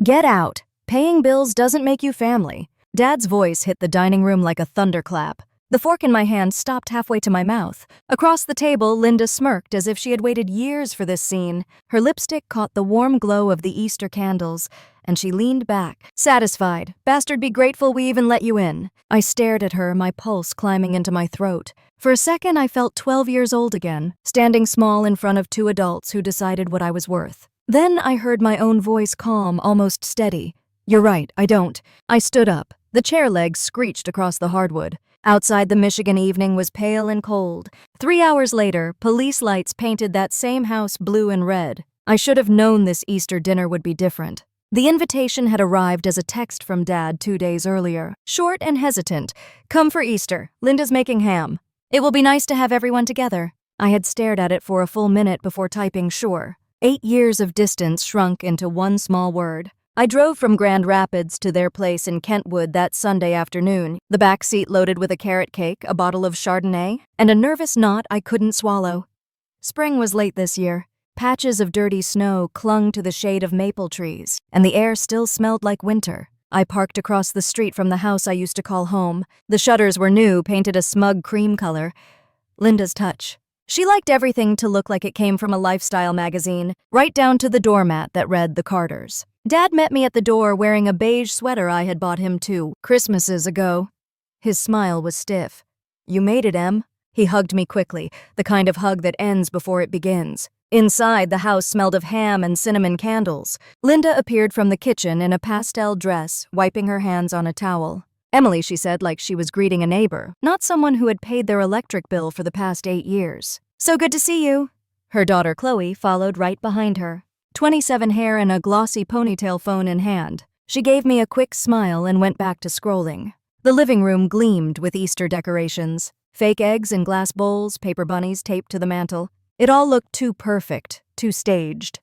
Get out. Paying bills doesn't make you family. Dad's voice hit the dining room like a thunderclap. The fork in my hand stopped halfway to my mouth. Across the table, Linda smirked as if she had waited years for this scene. Her lipstick caught the warm glow of the Easter candles, and she leaned back, satisfied. Bastard, be grateful we even let you in. I stared at her, my pulse climbing into my throat. For a second, I felt 12 years old again, standing small in front of two adults who decided what I was worth. Then I heard my own voice calm, almost steady. You're right, I don't. I stood up. The chair legs screeched across the hardwood. Outside, the Michigan evening was pale and cold. 3 hours later, police lights painted that same house blue and red. I should have known this Easter dinner would be different. The invitation had arrived as a text from Dad 2 days earlier. Short and hesitant. Come for Easter. Linda's making ham. It will be nice to have everyone together. I had stared at it for a full minute before typing sure. 8 years of distance shrunk into one small word. I drove from Grand Rapids to their place in Kentwood that Sunday afternoon, the back seat loaded with a carrot cake, a bottle of Chardonnay, and a nervous knot I couldn't swallow. Spring was late this year. Patches of dirty snow clung to the shade of maple trees, and the air still smelled like winter. I parked across the street from the house I used to call home. The shutters were new, painted a smug cream color. Linda's touch. She liked everything to look like it came from a lifestyle magazine, right down to the doormat that read The Carters. Dad met me at the door wearing a beige sweater I had bought him 2 Christmases ago. His smile was stiff. You made it, Em. He hugged me quickly, the kind of hug that ends before it begins. Inside, the house smelled of ham and cinnamon candles. Linda appeared from the kitchen in a pastel dress, wiping her hands on a towel. Emily, she said, like she was greeting a neighbor, not someone who had paid their electric bill for the past 8 years. So good to see you. Her daughter Chloe followed right behind her. 27 hair and a glossy ponytail, phone in hand. She gave me a quick smile and went back to scrolling. The living room gleamed with Easter decorations. Fake eggs in glass bowls, paper bunnies taped to the mantel. It all looked too perfect, too staged.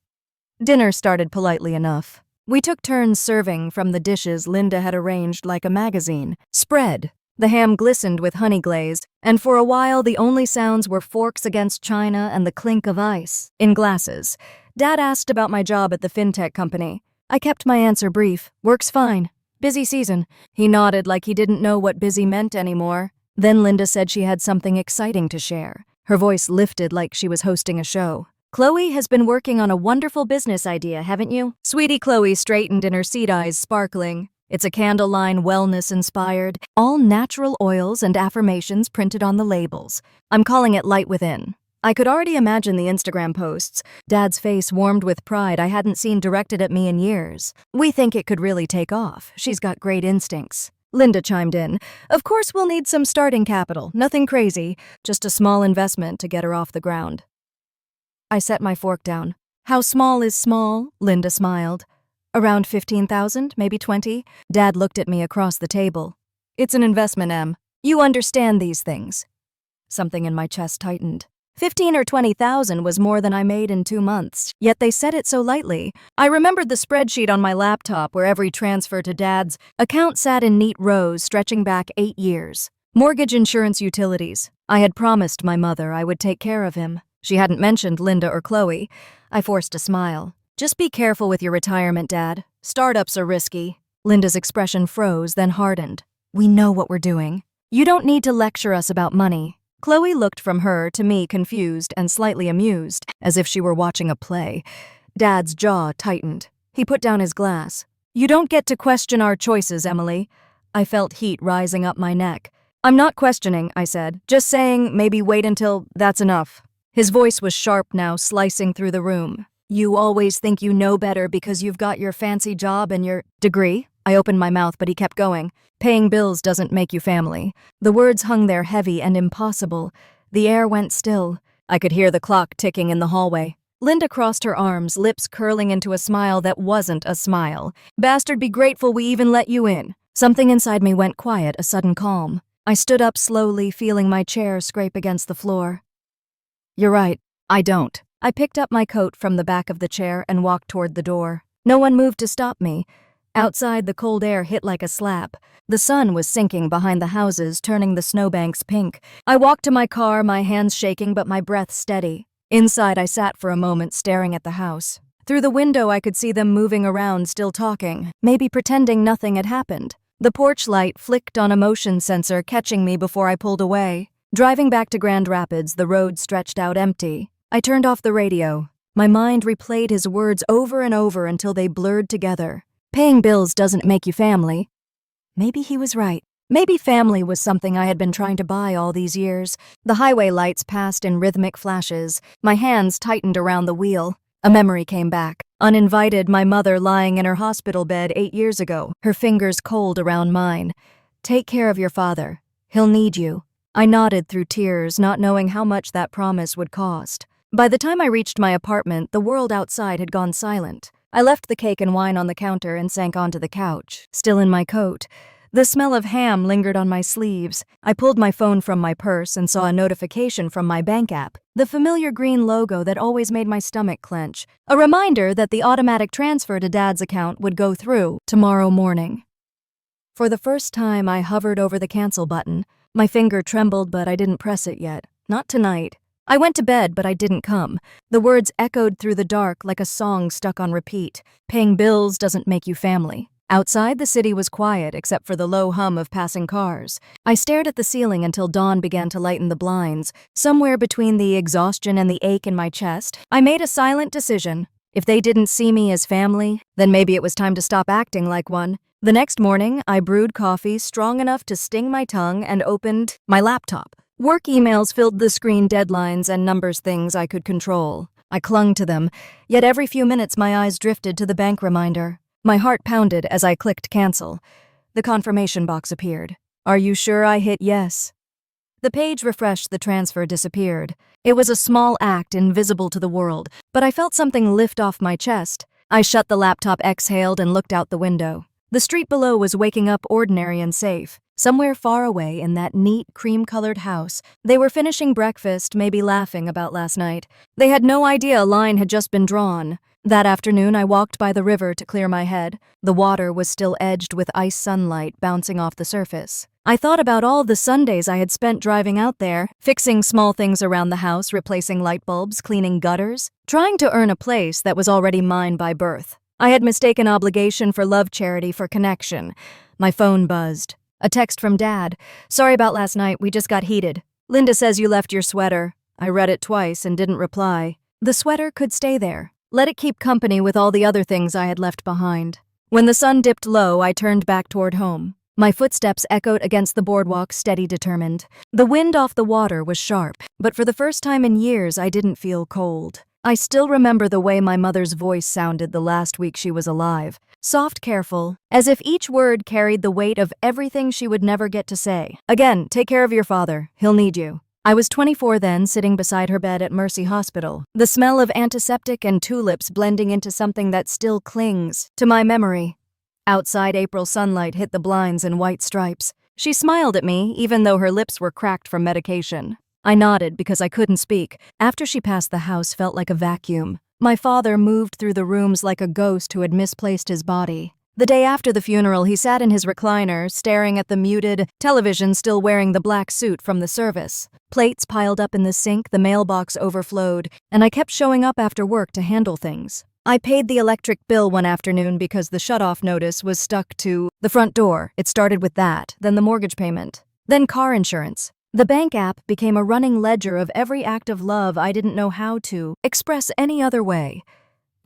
Dinner started politely enough. We took turns serving from the dishes Linda had arranged like a magazine. Spread. The ham glistened with honey glaze, and for a while the only sounds were forks against china and the clink of ice in glasses. Dad asked about my job at the fintech company. I kept my answer brief. Works fine. Busy season. He nodded like he didn't know what busy meant anymore. Then Linda said she had something exciting to share. Her voice lifted like she was hosting a show. Chloe has been working on a wonderful business idea, haven't you? Sweetie Chloe straightened in her seed eyes sparkling. It's a candle line wellness-inspired, all natural oils and affirmations printed on the labels. I'm calling it Light Within. I could already imagine the Instagram posts. Dad's face warmed with pride I hadn't seen directed at me in years. We think it could really take off. She's got great instincts. Linda chimed in. Of course we'll need some starting capital. Nothing crazy. Just a small investment to get her off the ground. I set my fork down. How small is small? Linda smiled. Around 15,000, maybe 20. Dad looked at me across the table. It's an investment, Em. You understand these things. Something in my chest tightened. 15 or 20,000 was more than I made in 2 months, yet they said it so lightly. I remembered the spreadsheet on my laptop where every transfer to Dad's account sat in neat rows stretching back 8 years. Mortgage, insurance, utilities. I had promised my mother I would take care of him. She hadn't mentioned Linda or Chloe. I forced a smile. Just be careful with your retirement, Dad. Startups are risky. Linda's expression froze, then hardened. We know what we're doing. You don't need to lecture us about money. Chloe looked from her to me confused and slightly amused, as if she were watching a play. Dad's jaw tightened. He put down his glass. You don't get to question our choices, Emily. I felt heat rising up my neck. I'm not questioning, I said. Just saying maybe wait until that's enough. His voice was sharp now, slicing through the room. You always think you know better because you've got your fancy job and your degree? I opened my mouth, but he kept going. Paying bills doesn't make you family. The words hung there heavy and impossible. The air went still. I could hear the clock ticking in the hallway. Linda crossed her arms, lips curling into a smile that wasn't a smile. Bastard, be grateful we even let you in. Something inside me went quiet, a sudden calm. I stood up slowly, feeling my chair scrape against the floor. You're right, I don't. I picked up my coat from the back of the chair and walked toward the door. No one moved to stop me. Outside, the cold air hit like a slap. The sun was sinking behind the houses, turning the snowbanks pink. I walked to my car, my hands shaking but my breath steady. Inside, I sat for a moment staring at the house. Through the window, I could see them moving around, still talking, maybe pretending nothing had happened. The porch light flicked on a motion sensor, catching me before I pulled away. Driving back to Grand Rapids, the road stretched out empty. I turned off the radio. My mind replayed his words over and over until they blurred together. Paying bills doesn't make you family. Maybe he was right. Maybe family was something I had been trying to buy all these years. The highway lights passed in rhythmic flashes. My hands tightened around the wheel. A memory came back. Uninvited, my mother lying in her hospital bed 8 years ago, her fingers cold around mine. Take care of your father. He'll need you. I nodded through tears, not knowing how much that promise would cost. By the time I reached my apartment, the world outside had gone silent. I left the cake and wine on the counter and sank onto the couch, still in my coat. The smell of ham lingered on my sleeves. I pulled my phone from my purse and saw a notification from my bank app, the familiar green logo that always made my stomach clench, a reminder that the automatic transfer to Dad's account would go through tomorrow morning. For the first time, I hovered over the cancel button. My finger trembled, but I didn't press it yet. Not tonight. I went to bed, but I didn't come. The words echoed through the dark like a song stuck on repeat. Paying bills doesn't make you family. Outside, the city was quiet except for the low hum of passing cars. I stared at the ceiling until dawn began to lighten the blinds. Somewhere between the exhaustion and the ache in my chest, I made a silent decision. If they didn't see me as family, then maybe it was time to stop acting like one. The next morning, I brewed coffee strong enough to sting my tongue and opened my laptop. Work emails filled the screen, deadlines and numbers, things I could control. I clung to them, yet every few minutes my eyes drifted to the bank reminder. My heart pounded as I clicked cancel. The confirmation box appeared. Are you sure I hit yes? The page refreshed, the transfer disappeared. It was a small act, invisible to the world, but I felt something lift off my chest. I shut the laptop, exhaled, and looked out the window. The street below was waking up, ordinary and safe. Somewhere far away in that neat, cream-colored house, they were finishing breakfast, maybe laughing about last night. They had no idea a line had just been drawn. That afternoon, I walked by the river to clear my head. The water was still edged with ice sunlight bouncing off the surface. I thought about all the Sundays I had spent driving out there, fixing small things around the house, replacing light bulbs, cleaning gutters, trying to earn a place that was already mine by birth. I had mistaken obligation for love, charity for connection. My phone buzzed. A text from Dad. Sorry about last night, we just got heated. Linda says you left your sweater. I read it twice and didn't reply. The sweater could stay there. Let it keep company with all the other things I had left behind. When the sun dipped low, I turned back toward home. My footsteps echoed against the boardwalk, steady, determined. The wind off the water was sharp, but for the first time in years, I didn't feel cold. I still remember the way my mother's voice sounded the last week she was alive. Soft, careful, as if each word carried the weight of everything she would never get to say. Again, take care of your father. He'll need you. I was 24 then, sitting beside her bed at Mercy Hospital, the smell of antiseptic and tulips blending into something that still clings to my memory. Outside, April sunlight hit the blinds in white stripes. She smiled at me, even though her lips were cracked from medication. I nodded because I couldn't speak. After she passed, the house felt like a vacuum. My father moved through the rooms like a ghost who had misplaced his body. The day after the funeral, he sat in his recliner, staring at the muted television, still wearing the black suit from the service. Plates piled up in the sink, the mailbox overflowed, and I kept showing up after work to handle things. I paid the electric bill one afternoon because the shutoff notice was stuck to the front door. It started with that, then the mortgage payment, then car insurance. The bank app became a running ledger of every act of love I didn't know how to express any other way.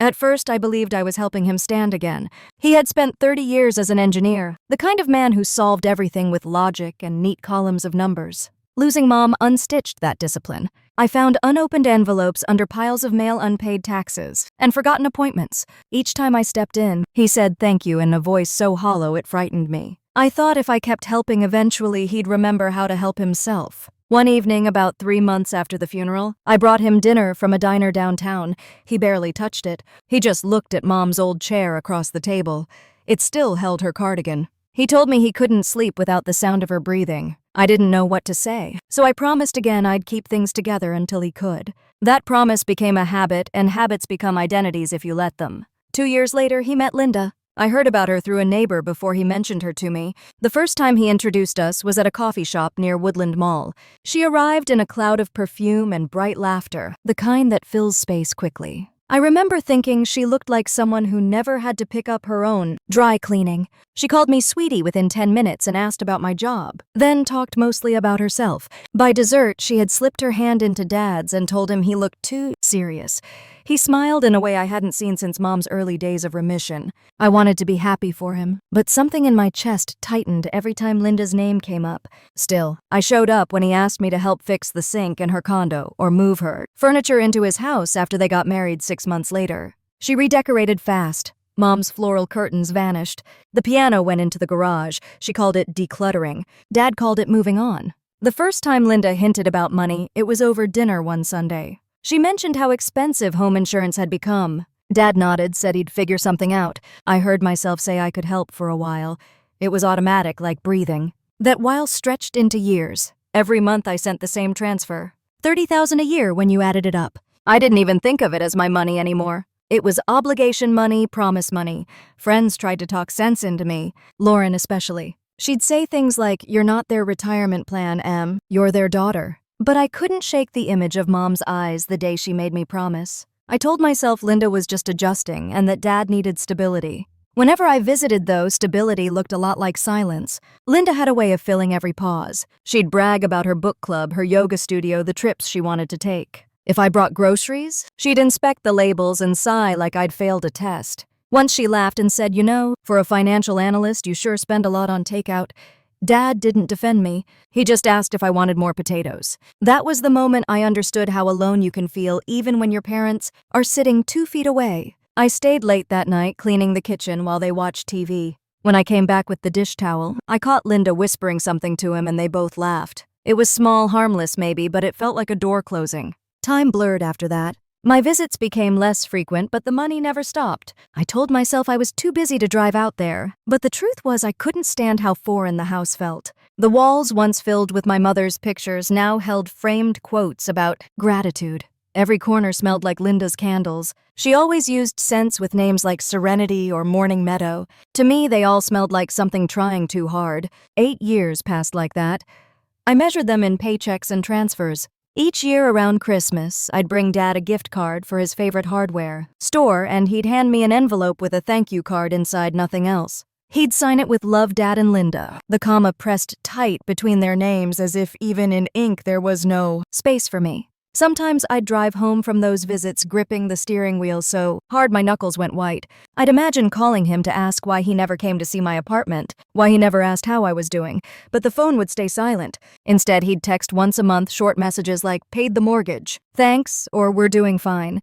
At first, I believed I was helping him stand again. He had spent 30 years as an engineer, the kind of man who solved everything with logic and neat columns of numbers. Losing Mom unstitched that discipline. I found unopened envelopes under piles of mail, unpaid taxes, and forgotten appointments. Each time I stepped in, he said thank you in a voice so hollow it frightened me. I thought if I kept helping, eventually he'd remember how to help himself. One evening, about 3 months after the funeral, I brought him dinner from a diner downtown. He barely touched it. He just looked at Mom's old chair across the table. It still held her cardigan. He told me he couldn't sleep without the sound of her breathing. I didn't know what to say, so I promised again I'd keep things together until he could. That promise became a habit, and habits become identities if you let them. 2 years later, he met Linda. I heard about her through a neighbor before he mentioned her to me. The first time he introduced us was at a coffee shop near Woodland Mall. She arrived in a cloud of perfume and bright laughter, the kind that fills space quickly. I remember thinking she looked like someone who never had to pick up her own dry cleaning. She called me sweetie within 10 minutes and asked about my job, then talked mostly about herself. By dessert, she had slipped her hand into Dad's and told him he looked too serious. He smiled in a way I hadn't seen since Mom's early days of remission. I wanted to be happy for him, but something in my chest tightened every time Linda's name came up. Still, I showed up when he asked me to help fix the sink in her condo or move her furniture into his house after they got married 6 months later. She redecorated fast. Mom's floral curtains vanished. The piano went into the garage. She called it decluttering. Dad called it moving on. The first time Linda hinted about money, it was over dinner one Sunday. She mentioned how expensive home insurance had become. Dad nodded, said he'd figure something out. I heard myself say I could help for a while. It was automatic, like breathing. That while stretched into years. Every month I sent the same transfer. $30,000 a year when you added it up. I didn't even think of it as my money anymore. It was obligation money, promise money. Friends tried to talk sense into me, Lauren especially. She'd say things like, "You're not their retirement plan, Em. You're their daughter." But I couldn't shake the image of Mom's eyes the day she made me promise. I told myself Linda was just adjusting and that Dad needed stability. Whenever I visited, though, stability looked a lot like silence. Linda had a way of filling every pause. She'd brag about her book club, her yoga studio, the trips she wanted to take. If I brought groceries, she'd inspect the labels and sigh like I'd failed a test. Once she laughed and said, "You know, for a financial analyst, you sure spend a lot on takeout." Dad didn't defend me. He just asked if I wanted more potatoes. That was the moment I understood how alone you can feel even when your parents are sitting 2 feet away. I stayed late that night cleaning the kitchen while they watched TV. When I came back with the dish towel, I caught Linda whispering something to him and they both laughed. It was small, harmless maybe, but it felt like a door closing. Time blurred after that. My visits became less frequent, but the money never stopped. I told myself I was too busy to drive out there, but the truth was I couldn't stand how foreign the house felt. The walls, once filled with my mother's pictures, now held framed quotes about gratitude. Every corner smelled like Linda's candles. She always used scents with names like Serenity or Morning Meadow. To me, they all smelled like something trying too hard. 8 years passed like that. I measured them in paychecks and transfers. Each year around Christmas, I'd bring Dad a gift card for his favorite hardware store, and he'd hand me an envelope with a thank you card inside, nothing else. He'd sign it with "Love, Dad and Linda," the comma pressed tight between their names as if even in ink there was no space for me. Sometimes I'd drive home from those visits gripping the steering wheel so hard my knuckles went white. I'd imagine calling him to ask why he never came to see my apartment, why he never asked how I was doing, but the phone would stay silent. Instead, he'd text once a month short messages like, "Paid the mortgage," "Thanks," or "We're doing fine."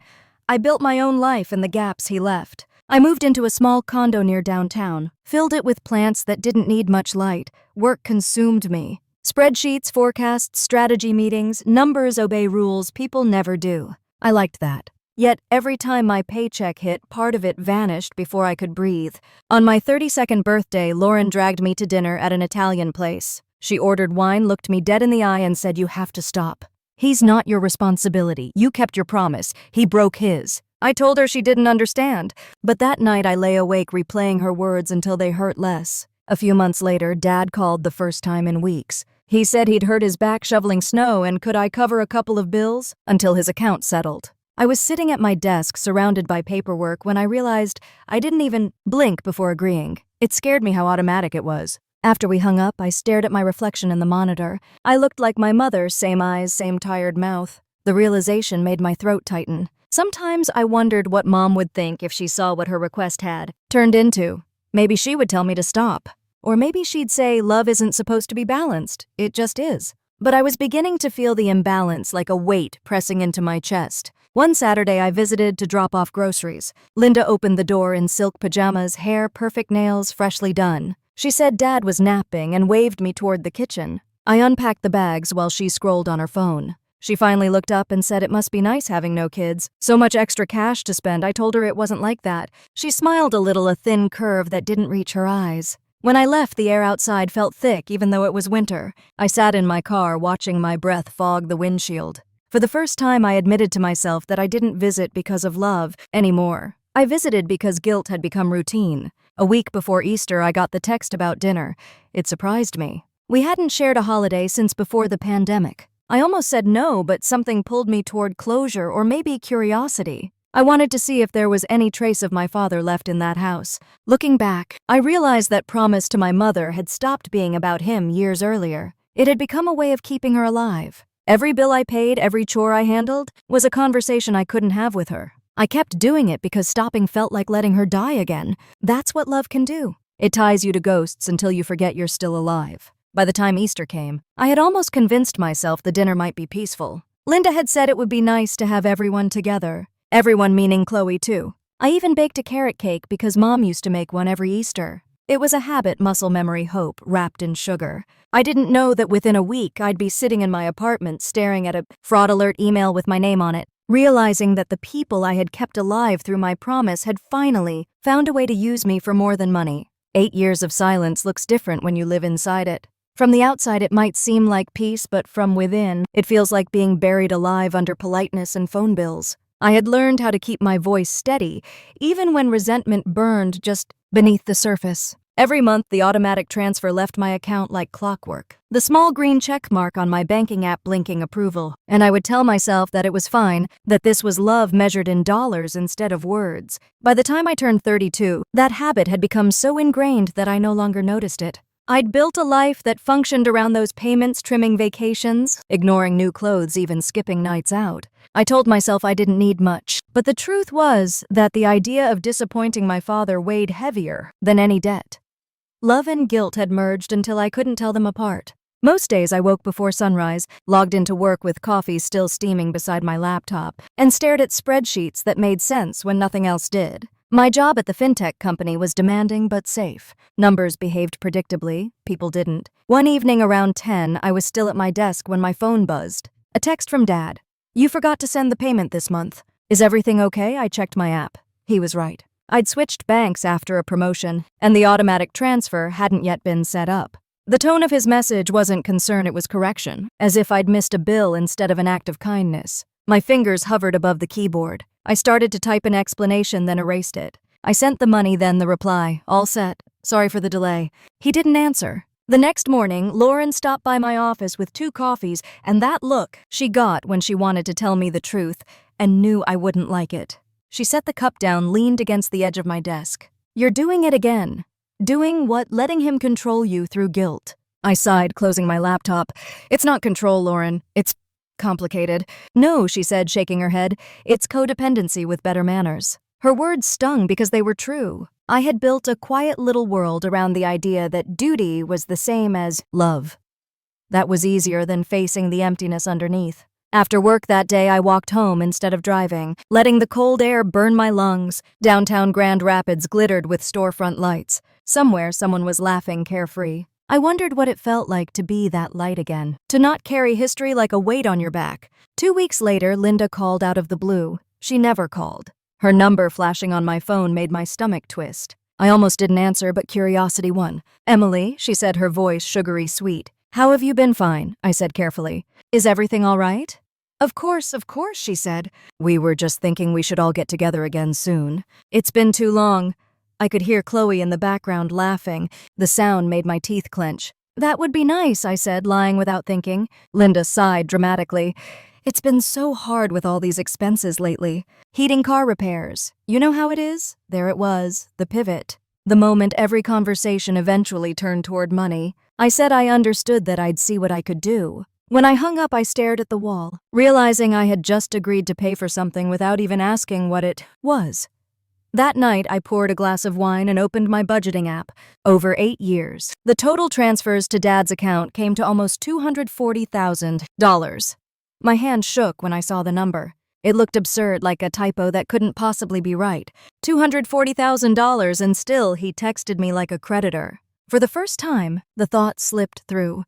I built my own life in the gaps he left. I moved into a small condo near downtown, filled it with plants that didn't need much light. Work consumed me. Spreadsheets, forecasts, strategy meetings, numbers obey rules people never do. I liked that. Yet every time my paycheck hit, part of it vanished before I could breathe. On my 32nd birthday, Lauren dragged me to dinner at an Italian place. She ordered wine, looked me dead in the eye, and said, "You have to stop. He's not your responsibility. You kept your promise. He broke his." I told her she didn't understand, but that night I lay awake replaying her words until they hurt less. A few months later, Dad called the first time in weeks. He said he'd hurt his back shoveling snow and could I cover a couple of bills until his account settled. I was sitting at my desk surrounded by paperwork when I realized I didn't even blink before agreeing. It scared me how automatic it was. After we hung up, I stared at my reflection in the monitor. I looked like my mother, same eyes, same tired mouth. The realization made my throat tighten. Sometimes I wondered what Mom would think if she saw what her request had turned into. Maybe she would tell me to stop. Or maybe she'd say love isn't supposed to be balanced, it just is. But I was beginning to feel the imbalance like a weight pressing into my chest. One Saturday I visited to drop off groceries. Linda opened the door in silk pajamas, hair, perfect nails, freshly done. She said Dad was napping and waved me toward the kitchen. I unpacked the bags while she scrolled on her phone. She finally looked up and said it must be nice having no kids. So much extra cash to spend. I told her it wasn't like that. She smiled a little, a thin curve that didn't reach her eyes. When I left, the air outside felt thick even though it was winter. I sat in my car watching my breath fog the windshield. For the first time, I admitted to myself that I didn't visit because of love anymore. I visited because guilt had become routine. A week before Easter, I got the text about dinner. It surprised me. We hadn't shared a holiday since before the pandemic. I almost said no, but something pulled me toward closure or maybe curiosity. I wanted to see if there was any trace of my father left in that house. Looking back, I realized that promise to my mother had stopped being about him years earlier. It had become a way of keeping her alive. Every bill I paid, every chore I handled, was a conversation I couldn't have with her. I kept doing it because stopping felt like letting her die again. That's what love can do. It ties you to ghosts until you forget you're still alive. By the time Easter came, I had almost convinced myself the dinner might be peaceful. Linda had said it would be nice to have everyone together. Everyone meaning Chloe too. I even baked a carrot cake because Mom used to make one every Easter. It was a habit muscle memory hope wrapped in sugar. I didn't know that within a week I'd be sitting in my apartment staring at a fraud alert email with my name on it, realizing that the people I had kept alive through my promise had finally found a way to use me for more than money. 8 years of silence looks different when you live inside it. From the outside it might seem like peace, but from within, it feels like being buried alive under politeness and phone bills. I had learned how to keep my voice steady, even when resentment burned just beneath the surface. Every month, the automatic transfer left my account like clockwork, the small green check mark on my banking app blinking approval, and I would tell myself that it was fine, that this was love measured in dollars instead of words. By the time I turned 32, that habit had become so ingrained that I no longer noticed it. I'd built a life that functioned around those payments, trimming vacations, ignoring new clothes, even skipping nights out. I told myself I didn't need much, but the truth was that the idea of disappointing my father weighed heavier than any debt. Love and guilt had merged until I couldn't tell them apart. Most days I woke before sunrise, logged into work with coffee still steaming beside my laptop, and stared at spreadsheets that made sense when nothing else did. My job at the fintech company was demanding but safe. Numbers behaved predictably, people didn't. One evening around 10, I was still at my desk when my phone buzzed. A text from Dad. "You forgot to send the payment this month. Is everything okay?" I checked my app. He was right. I'd switched banks after a promotion, and the automatic transfer hadn't yet been set up. The tone of his message wasn't concern, it was correction, as if I'd missed a bill instead of an act of kindness. My fingers hovered above the keyboard. I started to type an explanation, then erased it. I sent the money, then the reply, "All set. Sorry for the delay." He didn't answer. The next morning, Lauren stopped by my office with 2 coffees, and that look she got when she wanted to tell me the truth and knew I wouldn't like it. She set the cup down, leaned against the edge of my desk. "You're doing it again. Doing what? Letting him control you through guilt." I sighed, closing my laptop. "It's not control, Lauren. It's complicated." "No," she said, shaking her head. "It's codependency with better manners." Her words stung because they were true. I had built a quiet little world around the idea that duty was the same as love. That was easier than facing the emptiness underneath. After work that day, I walked home instead of driving, letting the cold air burn my lungs. Downtown Grand Rapids glittered with storefront lights. Somewhere, someone was laughing carefree. I wondered what it felt like to be that light again, to not carry history like a weight on your back. 2 weeks later, Linda called out of the blue. She never called. Her number flashing on my phone made my stomach twist. I almost didn't answer, but curiosity won. "Emily," she said, her voice sugary sweet. "How have you been?" "Fine," I said carefully. "Is everything all right?" Of course, she said. "We were just thinking we should all get together again soon. It's been too long." I could hear Chloe in the background laughing. The sound made my teeth clench. "That would be nice," I said, lying without thinking. Linda sighed dramatically. "It's been so hard with all these expenses lately. Heating car repairs. You know how it is?" There it was, the pivot. The moment every conversation eventually turned toward money. I said I understood that I'd see what I could do. When I hung up, I stared at the wall, realizing I had just agreed to pay for something without even asking what it was. That night, I poured a glass of wine and opened my budgeting app. Over 8 years, the total transfers to Dad's account came to almost $240,000. My hand shook when I saw the number. It looked absurd, like a typo that couldn't possibly be right. $240,000, and still he texted me like a creditor. For the first time, the thought slipped through.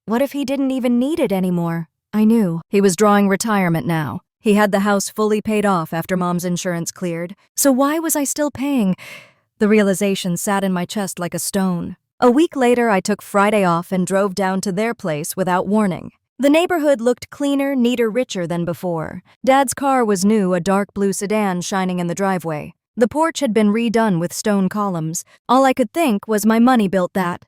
What if he didn't even need it anymore? I knew. He was drawing retirement now. He had the house fully paid off after Mom's insurance cleared. So why was I still paying? The realization sat in my chest like a stone. A week later, I took Friday off and drove down to their place without warning. The neighborhood looked cleaner, neater, richer than before. Dad's car was new, a dark blue sedan shining in the driveway. The porch had been redone with stone columns. All I could think was my money built that.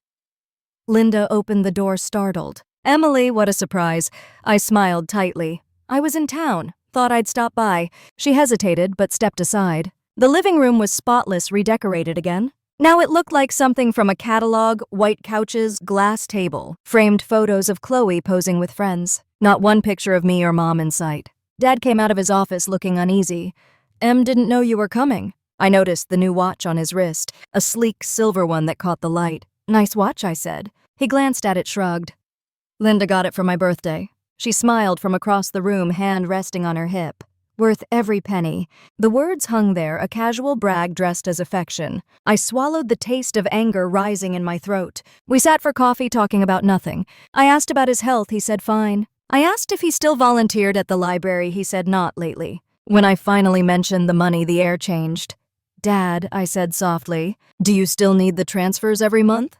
Linda opened the door, startled. "Emily, what a surprise." I smiled tightly. "I was in town. Thought I'd stop by. She hesitated but stepped aside. The living room was spotless, redecorated again. Now it looked like something from a catalog: white couches, glass table, framed photos of Chloe posing with friends. Not one picture of me or Mom in sight. Dad came out of his office looking uneasy. "Em didn't know you were coming." I noticed the new watch on his wrist, a sleek silver one that caught the light. "Nice watch," I said. He glanced at it, shrugged. "Linda got it for my birthday." She smiled from across the room, hand resting on her hip. "Worth every penny." The words hung there, a casual brag dressed as affection. I swallowed, the taste of anger rising in my throat. We sat for coffee talking about nothing. I asked about his health, he said fine. I asked if he still volunteered at the library, he said not lately. When I finally mentioned the money, the air changed. "Dad," I said softly, "do you still need the transfers every month?"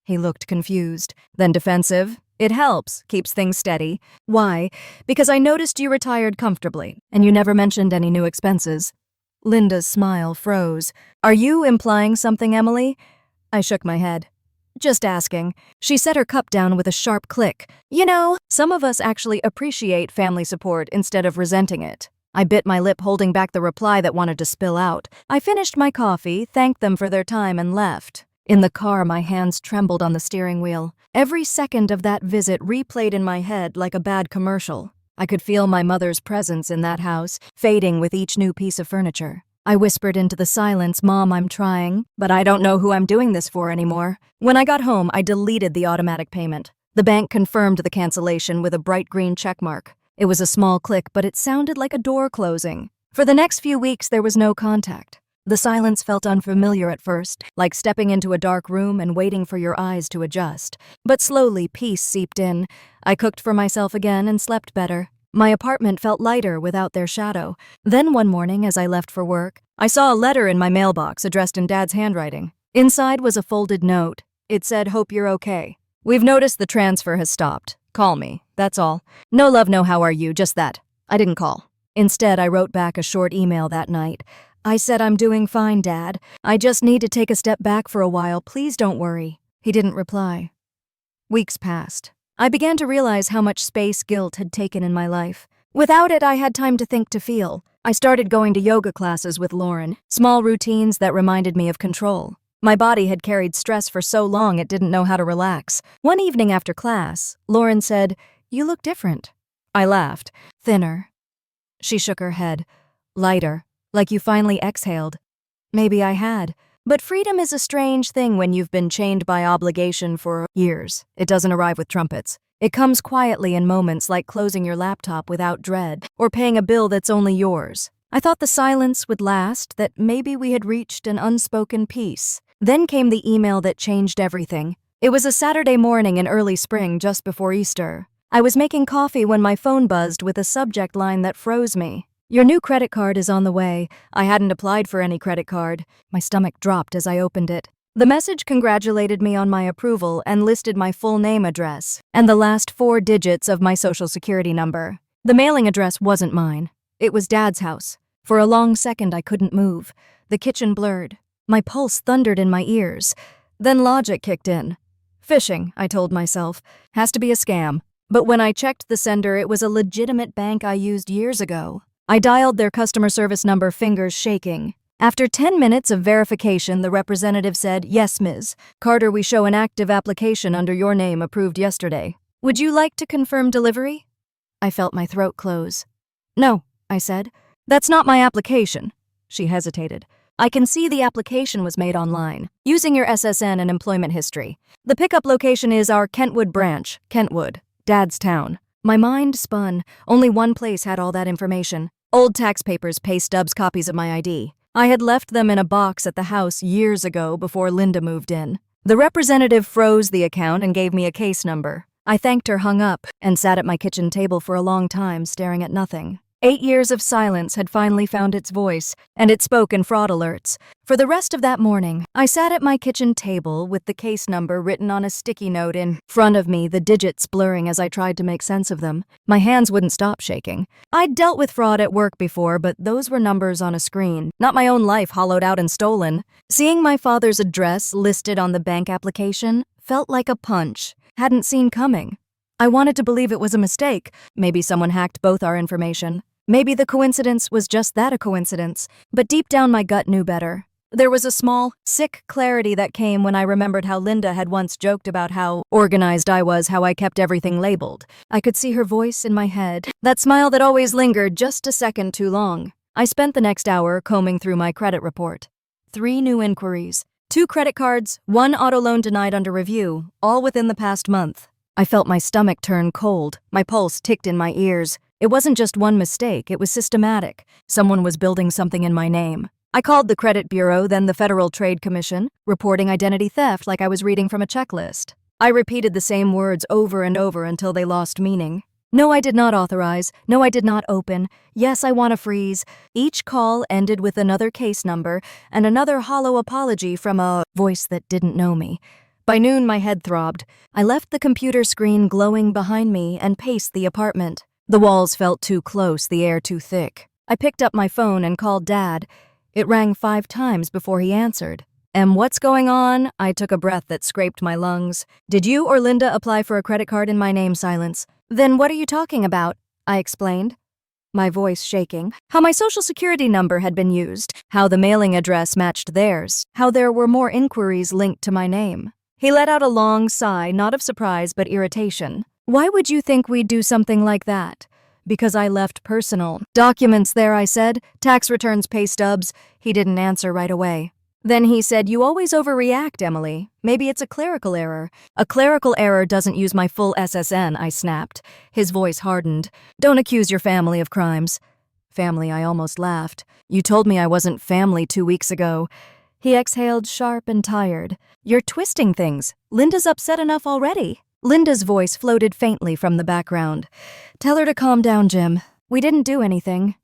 He looked confused, then defensive. "It helps, keeps things steady." "Why?" "Because I noticed you retired comfortably, and you never mentioned any new expenses." Linda's smile froze. "Are you implying something, Emily?" I shook my head. "Just asking." She set her cup down with a sharp click. "You know, some of us actually appreciate family support instead of resenting it." I bit my lip, holding back the reply that wanted to spill out. I finished my coffee, thanked them for their time, and left. In the car, my hands trembled on the steering wheel. Every second of that visit replayed in my head like a bad commercial. I could feel my mother's presence in that house, fading with each new piece of furniture. I whispered into the silence, "Mom, I'm trying, but I don't know who I'm doing this for anymore." When I got home, I deleted the automatic payment. The bank confirmed the cancellation with a bright green checkmark. It was a small click, but it sounded like a door closing. For the next few weeks, there was no contact. The silence felt unfamiliar at first, like stepping into a dark room and waiting for your eyes to adjust. But slowly, peace seeped in. I cooked for myself again and slept better. My apartment felt lighter without their shadow. Then one morning, as I left for work, I saw a letter in my mailbox addressed in Dad's handwriting. Inside was a folded note. It said, "Hope you're okay. We've noticed the transfer has stopped. Call me. That's all. No love, no how are you, just that." I didn't call. Instead, I wrote back a short email that night. I said, "I'm doing fine, Dad. I just need to take a step back for a while. Please don't worry." He didn't reply. Weeks passed. I began to realize how much space guilt had taken in my life. Without it, I had time to think, to feel. I started going to yoga classes with Lauren, small routines that reminded me of control. My body had carried stress for so long it didn't know how to relax. One evening after class, Lauren said, "You look different." I laughed. "Thinner." She shook her head. "Lighter. Like you finally exhaled." Maybe I had. But freedom is a strange thing when you've been chained by obligation for years. It doesn't arrive with trumpets. It comes quietly in moments like closing your laptop without dread, or paying a bill that's only yours. I thought the silence would last, that maybe we had reached an unspoken peace. Then came the email that changed everything. It was a Saturday morning in early spring, just before Easter. I was making coffee when my phone buzzed with a subject line that froze me. "Your new credit card is on the way." I hadn't applied for any credit card. My stomach dropped as I opened it. The message congratulated me on my approval and listed my full name, address, and the last 4 digits of my social security number. The mailing address wasn't mine. It was Dad's house. For a long second, I couldn't move. The kitchen blurred. My pulse thundered in my ears. Then logic kicked in. Phishing, I told myself. Has to be a scam. But when I checked the sender, it was a legitimate bank I used years ago. I dialed their customer service number, fingers shaking. After 10 minutes of verification, the representative said, "Yes, Ms. Carter, we show an active application under your name approved yesterday. Would you like to confirm delivery?" I felt my throat close. "No," I said. "That's not my application." She hesitated. "I can see the application was made online, using your SSN and employment history. The pickup location is our Kentwood branch, Kentwood, Dad's town." My mind spun. Only one place had all that information. Old tax papers, pay stubs, copies of my ID. I had left them in a box at the house years ago before Linda moved in. The representative froze the account and gave me a case number. I thanked her, hung up, and sat at my kitchen table for a long time, staring at nothing. 8 years of silence had finally found its voice, and it spoke in fraud alerts. For the rest of that morning, I sat at my kitchen table with the case number written on a sticky note in front of me, the digits blurring as I tried to make sense of them. My hands wouldn't stop shaking. I'd dealt with fraud at work before, but those were numbers on a screen, not my own life hollowed out and stolen. Seeing my father's address listed on the bank application felt like a punch. Hadn't seen coming. I wanted to believe it was a mistake. Maybe someone hacked both our information. Maybe the coincidence was just that, a coincidence, but deep down my gut knew better. There was a small, sick clarity that came when I remembered how Linda had once joked about how organized I was, how I kept everything labeled. I could see her voice in my head, that smile that always lingered just a second too long. I spent the next hour combing through my credit report. 3 new inquiries, 2 credit cards, 1 auto loan denied under review, all within the past month. I felt my stomach turn cold, my pulse ticked in my ears. It wasn't just one mistake, it was systematic. Someone was building something in my name. I called the credit bureau, then the Federal Trade Commission, reporting identity theft like I was reading from a checklist. I repeated the same words over and over until they lost meaning. No, I did not authorize. No, I did not open. Yes, I want to freeze. Each call ended with another case number and another hollow apology from a voice that didn't know me. By noon, my head throbbed. I left the computer screen glowing behind me and paced the apartment. The walls felt too close, the air too thick. I picked up my phone and called Dad. It rang 5 times before he answered. What's going on? I took a breath that scraped my lungs. Did you or Linda apply for a credit card in my name? Silence. Then what are you talking about? I explained, my voice shaking. How my social security number had been used, how the mailing address matched theirs, how there were more inquiries linked to my name. He let out a long sigh, not of surprise but irritation. Why would you think we'd do something like that? Because I left personal documents there, I said. Tax returns, pay stubs. He didn't answer right away. Then he said, you always overreact, Emily. Maybe it's a clerical error. A clerical error doesn't use my full SSN, I snapped. His voice hardened. Don't accuse your family of crimes. Family, I almost laughed. You told me I wasn't family 2 weeks ago. He exhaled, sharp and tired. You're twisting things. Linda's upset enough already. Linda's voice floated faintly from the background. Tell her to calm down, Jim. We didn't do anything.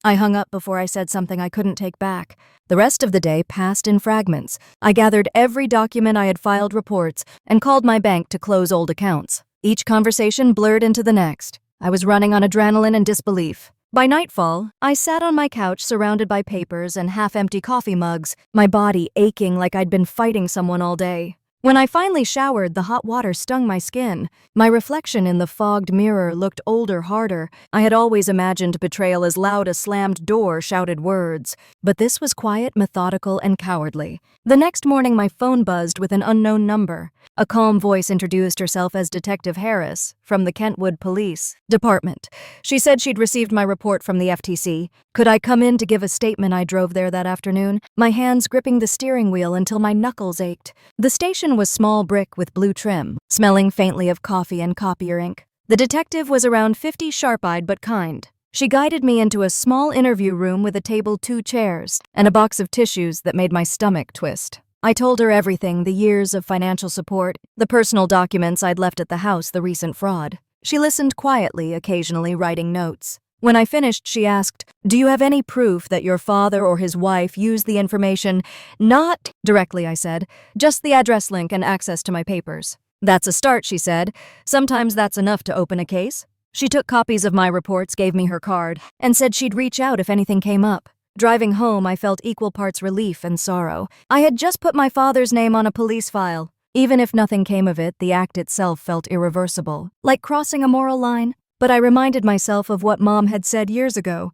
I hung up before I said something I couldn't take back. The rest of the day passed in fragments. I gathered every document I had filed reports and called my bank to close old accounts. Each conversation blurred into the next. I was running on adrenaline and disbelief. By nightfall, I sat on my couch surrounded by papers and half-empty coffee mugs, my body aching like I'd been fighting someone all day. When I finally showered, the hot water stung my skin. My reflection in the fogged mirror looked older, harder. I had always imagined betrayal as loud as slammed door, shouted words. But this was quiet, methodical, and cowardly. The next morning, my phone buzzed with an unknown number. A calm voice introduced herself as Detective Harris from the Kentwood Police Department. She said she'd received my report from the FTC. Could I come in to give a statement? I drove there that afternoon, my hands gripping the steering wheel until my knuckles ached. The station was small brick with blue trim, smelling faintly of coffee and copier ink. The detective was around 50, sharp-eyed but kind. She guided me into a small interview room with a table, 2 chairs, and a box of tissues that made my stomach twist. I told her everything, the years of financial support, the personal documents I'd left at the house, the recent fraud. She listened quietly, occasionally writing notes. When I finished, she asked, do you have any proof that your father or his wife used the information? Not directly, I said. Just the address link and access to my papers. That's a start, she said. Sometimes that's enough to open a case. She took copies of my reports, gave me her card, and said she'd reach out if anything came up. Driving home, I felt equal parts relief and sorrow. I had just put my father's name on a police file. Even if nothing came of it, the act itself felt irreversible, like crossing a moral line. But I reminded myself of what Mom had said years ago.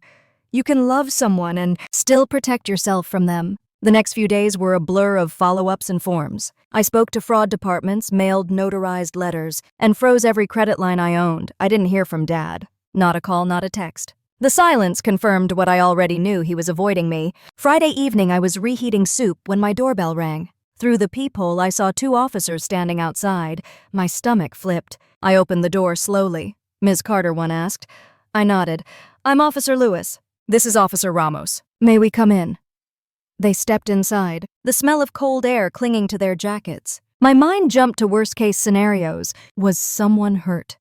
You can love someone and still protect yourself from them. The next few days were a blur of follow-ups and forms. I spoke to fraud departments, mailed notarized letters, and froze every credit line I owned. I didn't hear from Dad. Not a call, not a text. The silence confirmed what I already knew: he was avoiding me. Friday evening, I was reheating soup when my doorbell rang. Through the peephole, I saw 2 officers standing outside. My stomach flipped. I opened the door slowly. Ms. Carter, one asked. I nodded. I'm Officer Lewis. This is Officer Ramos. May we come in? They stepped inside, the smell of cold air clinging to their jackets. My mind jumped to worst-case scenarios. Was someone hurt?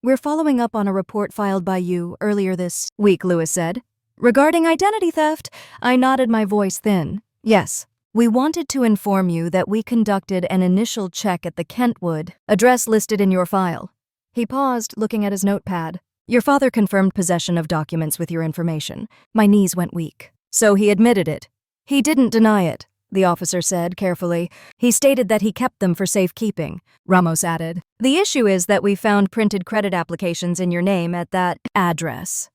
We're following up on a report filed by you earlier this week, Lewis said. Regarding identity theft, I nodded, my voice thin. Yes. We wanted to inform you that we conducted an initial check at the Kentwood address listed in your file. He paused, looking at his notepad. Your father confirmed possession of documents with your information. My knees went weak. So he admitted it. He didn't deny it, the officer said carefully. He stated that he kept them for safekeeping, Ramos added. The issue is that we found printed credit applications in your name at that address.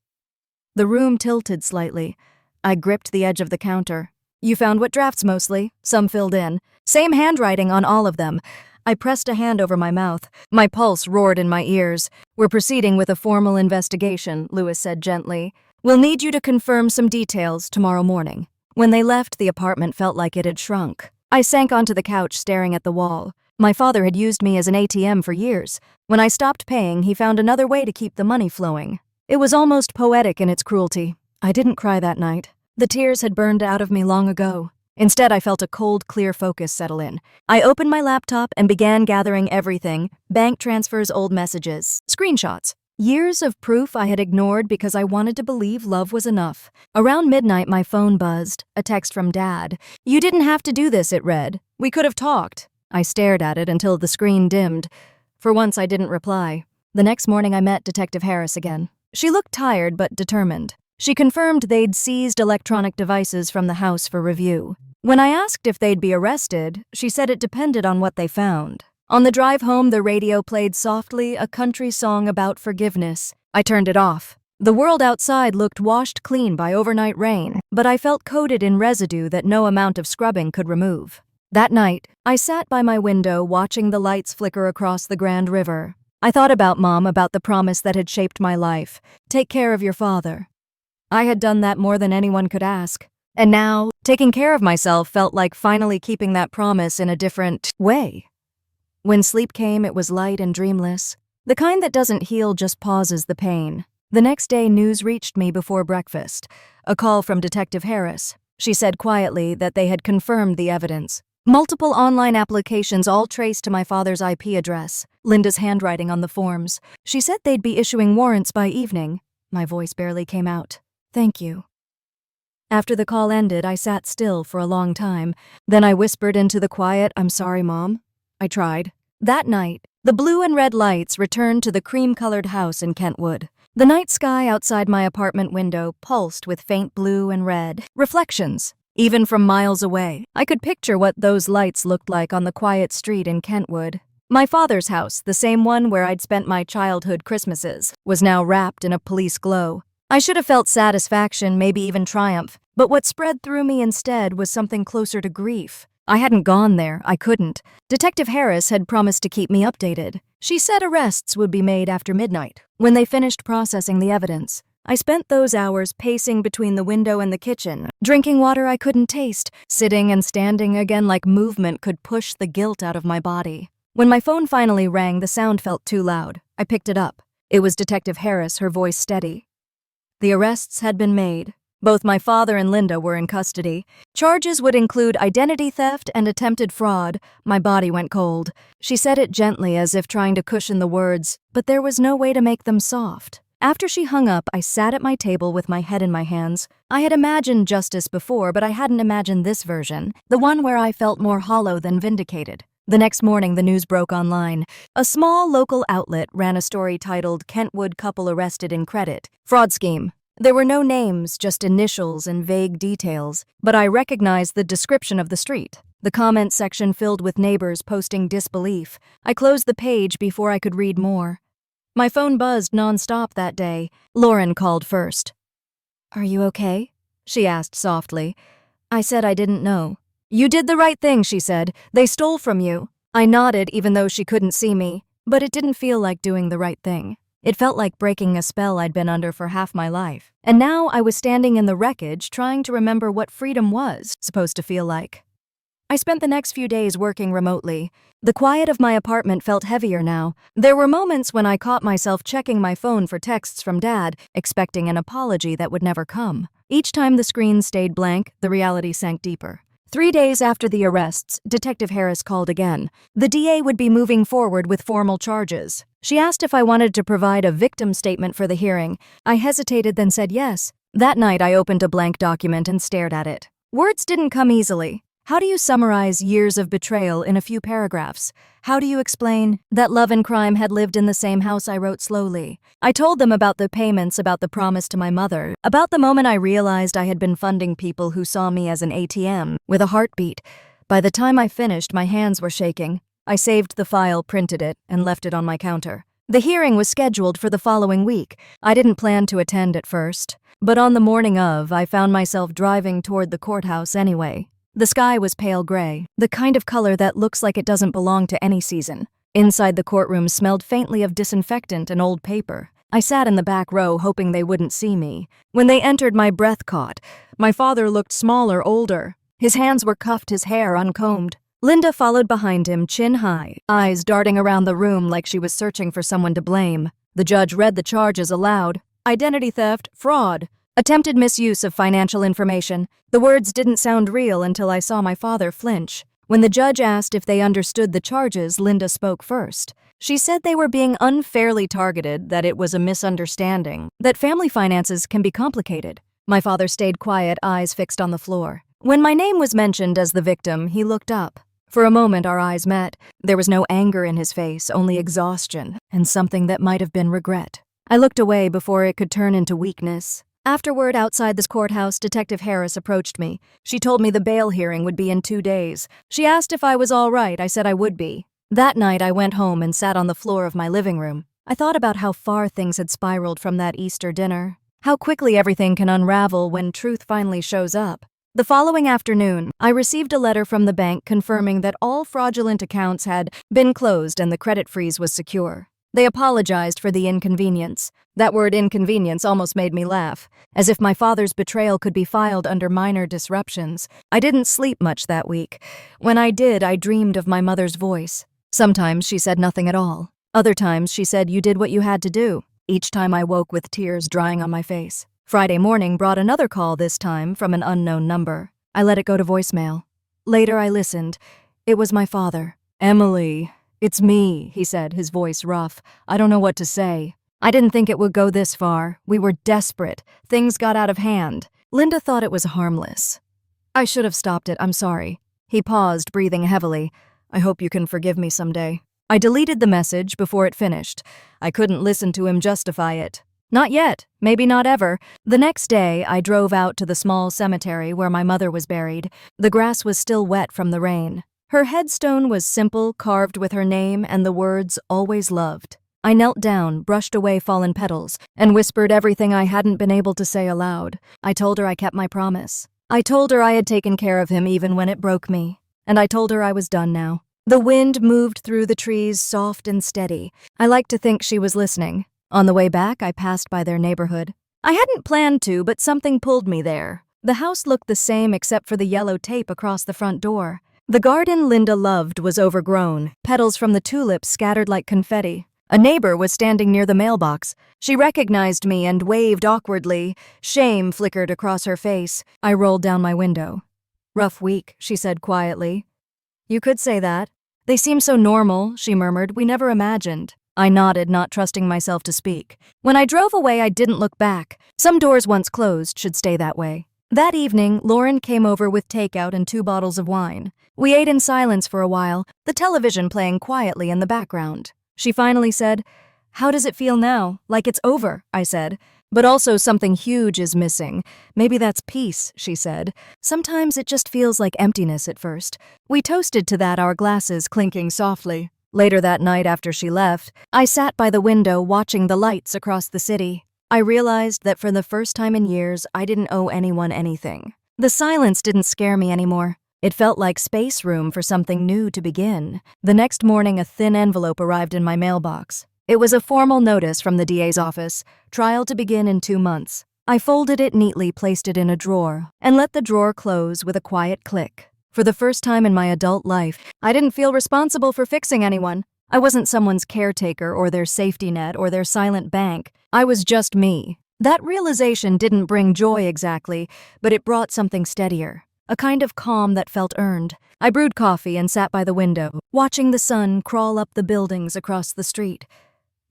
The room tilted slightly. I gripped the edge of the counter. You found what drafts mostly, some filled in. Same handwriting on all of them. I pressed a hand over my mouth. My pulse roared in my ears. We're proceeding with a formal investigation, Lewis said gently. We'll need you to confirm some details tomorrow morning. When they left, the apartment felt like it had shrunk. I sank onto the couch staring at the wall. My father had used me as an ATM for years. When I stopped paying, he found another way to keep the money flowing. It was almost poetic in its cruelty. I didn't cry that night. The tears had burned out of me long ago. Instead, I felt a cold, clear focus settle in. I opened my laptop and began gathering everything: bank transfers, old messages, screenshots. Years of proof I had ignored because I wanted to believe love was enough. Around midnight, my phone buzzed. A text from Dad. You didn't have to do this, it read. We could have talked. I stared at it until the screen dimmed. For once, I didn't reply. The next morning, I met Detective Harris again. She looked tired but determined. She confirmed they'd seized electronic devices from the house for review. When I asked if they'd be arrested, she said it depended on what they found. On the drive home, the radio played softly a country song about forgiveness. I turned it off. The world outside looked washed clean by overnight rain, but I felt coated in residue that no amount of scrubbing could remove. That night, I sat by my window watching the lights flicker across the Grand River. I thought about Mom, about the promise that had shaped my life. Take care of your father. I had done that more than anyone could ask. And now, taking care of myself felt like finally keeping that promise in a different way. When sleep came, it was light and dreamless. The kind that doesn't heal, just pauses the pain. The next day, news reached me before breakfast. A call from Detective Harris. She said quietly that they had confirmed the evidence. Multiple online applications all traced to my father's IP address. Linda's handwriting on the forms. She said they'd be issuing warrants by evening. My voice barely came out. Thank you. After the call ended, I sat still for a long time. Then I whispered into the quiet, I'm sorry, Mom. I tried. That night, the blue and red lights returned to the cream-colored house in Kentwood. The night sky outside my apartment window pulsed with faint blue and red reflections. Even from miles away, I could picture what those lights looked like on the quiet street in Kentwood. My father's house, the same one where I'd spent my childhood Christmases, was now wrapped in a police glow. I should have felt satisfaction, maybe even triumph, but what spread through me instead was something closer to grief. I hadn't gone there, I couldn't. Detective Harris had promised to keep me updated. She said arrests would be made after midnight, when they finished processing the evidence. I spent those hours pacing between the window and the kitchen, drinking water I couldn't taste, sitting and standing again like movement could push the guilt out of my body. When my phone finally rang, the sound felt too loud. I picked it up. It was Detective Harris, her voice steady. The arrests had been made. Both my father and Linda were in custody. Charges would include identity theft and attempted fraud. My body went cold. She said it gently, as if trying to cushion the words, but there was no way to make them soft. After she hung up, I sat at my table with my head in my hands. I had imagined justice before, but I hadn't imagined this version, the one where I felt more hollow than vindicated. The next morning, the news broke online. A small local outlet ran a story titled "Kentwood Couple Arrested in Credit. Fraud Scheme." There were no names, just initials and vague details, but I recognized the description of the street. The comment section filled with neighbors posting disbelief. I closed the page before I could read more. My phone buzzed nonstop that day. Lauren called first. "Are you okay?" she asked softly. I said I didn't know. "You did the right thing," she said. "They stole from you." I nodded even though she couldn't see me, but it didn't feel like doing the right thing. It felt like breaking a spell I'd been under for half my life. And now I was standing in the wreckage trying to remember what freedom was supposed to feel like. I spent the next few days working remotely. The quiet of my apartment felt heavier now. There were moments when I caught myself checking my phone for texts from Dad, expecting an apology that would never come. Each time the screen stayed blank, the reality sank deeper. 3 days after the arrests, Detective Harris called again. The DA would be moving forward with formal charges. She asked if I wanted to provide a victim statement for the hearing. I hesitated, then said yes. That night, I opened a blank document and stared at it. Words didn't come easily. How do you summarize years of betrayal in a few paragraphs? How do you explain that love and crime had lived in the same house? I wrote slowly. I told them about the payments, about the promise to my mother, about the moment I realized I had been funding people who saw me as an ATM with a heartbeat. By the time I finished, my hands were shaking. I saved the file, printed it, and left it on my counter. The hearing was scheduled for the following week. I didn't plan to attend at first, but on the morning of, I found myself driving toward the courthouse anyway. The sky was pale gray, the kind of color that looks like it doesn't belong to any season. Inside the courtroom smelled faintly of disinfectant and old paper. I sat in the back row hoping they wouldn't see me. When they entered, my breath caught. My father looked smaller, older. His hands were cuffed, his hair uncombed. Linda followed behind him, chin high, eyes darting around the room like she was searching for someone to blame. The judge read the charges aloud. Identity theft, fraud, attempted misuse of financial information. The words didn't sound real until I saw my father flinch. When the judge asked if they understood the charges, Linda spoke first. She said they were being unfairly targeted, that it was a misunderstanding, that family finances can be complicated. My father stayed quiet, eyes fixed on the floor. When my name was mentioned as the victim, he looked up. For a moment, our eyes met. There was no anger in his face, only exhaustion, and something that might have been regret. I looked away before it could turn into weakness. Afterward, outside this courthouse, Detective Harris approached me. She told me the bail hearing would be in 2 days. She asked if I was all right. I said I would be. That night, I went home and sat on the floor of my living room. I thought about how far things had spiraled from that Easter dinner, how quickly everything can unravel when truth finally shows up. The following afternoon, I received a letter from the bank confirming that all fraudulent accounts had been closed and the credit freeze was secure. They apologized for the inconvenience. That word inconvenience almost made me laugh, as if my father's betrayal could be filed under minor disruptions. I didn't sleep much that week. When I did, I dreamed of my mother's voice. Sometimes she said nothing at all. Other times she said you did what you had to do. Each time I woke with tears drying on my face. Friday morning brought another call, this time from an unknown number. I let it go to voicemail. Later I listened. It was my father. "Emily, it's me," he said, his voice rough. "I don't know what to say. I didn't think it would go this far. We were desperate. Things got out of hand." Linda thought it was harmless. "I should have stopped it. I'm sorry." He paused, breathing heavily. "I hope you can forgive me someday." I deleted the message before it finished. I couldn't listen to him justify it. Not yet, maybe not ever. The next day, I drove out to the small cemetery where my mother was buried. The grass was still wet from the rain. Her headstone was simple, carved with her name and the words, "always loved." I knelt down, brushed away fallen petals, and whispered everything I hadn't been able to say aloud. I told her I kept my promise. I told her I had taken care of him even when it broke me. And I told her I was done now. The wind moved through the trees, soft and steady. I liked to think she was listening. On the way back, I passed by their neighborhood. I hadn't planned to, but something pulled me there. The house looked the same except for the yellow tape across the front door. The garden Linda loved was overgrown, petals from the tulips scattered like confetti. A neighbor was standing near the mailbox. She recognized me and waved awkwardly. Shame flickered across her face. I rolled down my window. "Rough week," she said quietly. "You could say that." "They seem so normal," she murmured. "We never imagined." I nodded, not trusting myself to speak. When I drove away, I didn't look back. Some doors once closed should stay that way. That evening, Lauren came over with takeout and 2 bottles of wine. We ate in silence for a while, the television playing quietly in the background. She finally said, "How does it feel now?" "Like it's over," I said. "But also something huge is missing. Maybe that's peace," she said. "Sometimes it just feels like emptiness at first." We toasted to that, our glasses clinking softly. Later that night after she left, I sat by the window watching the lights across the city. I realized that for the first time in years, I didn't owe anyone anything. The silence didn't scare me anymore. It felt like space room for something new to begin. The next morning, a thin envelope arrived in my mailbox. It was a formal notice from the DA's office, trial to begin in 2 months. I folded it neatly, placed it in a drawer, and let the drawer close with a quiet click. For the first time in my adult life, I didn't feel responsible for fixing anyone. I wasn't someone's caretaker or their safety net or their silent bank. I was just me. That realization didn't bring joy exactly, but it brought something steadier, a kind of calm that felt earned. I brewed coffee and sat by the window, watching the sun crawl up the buildings across the street.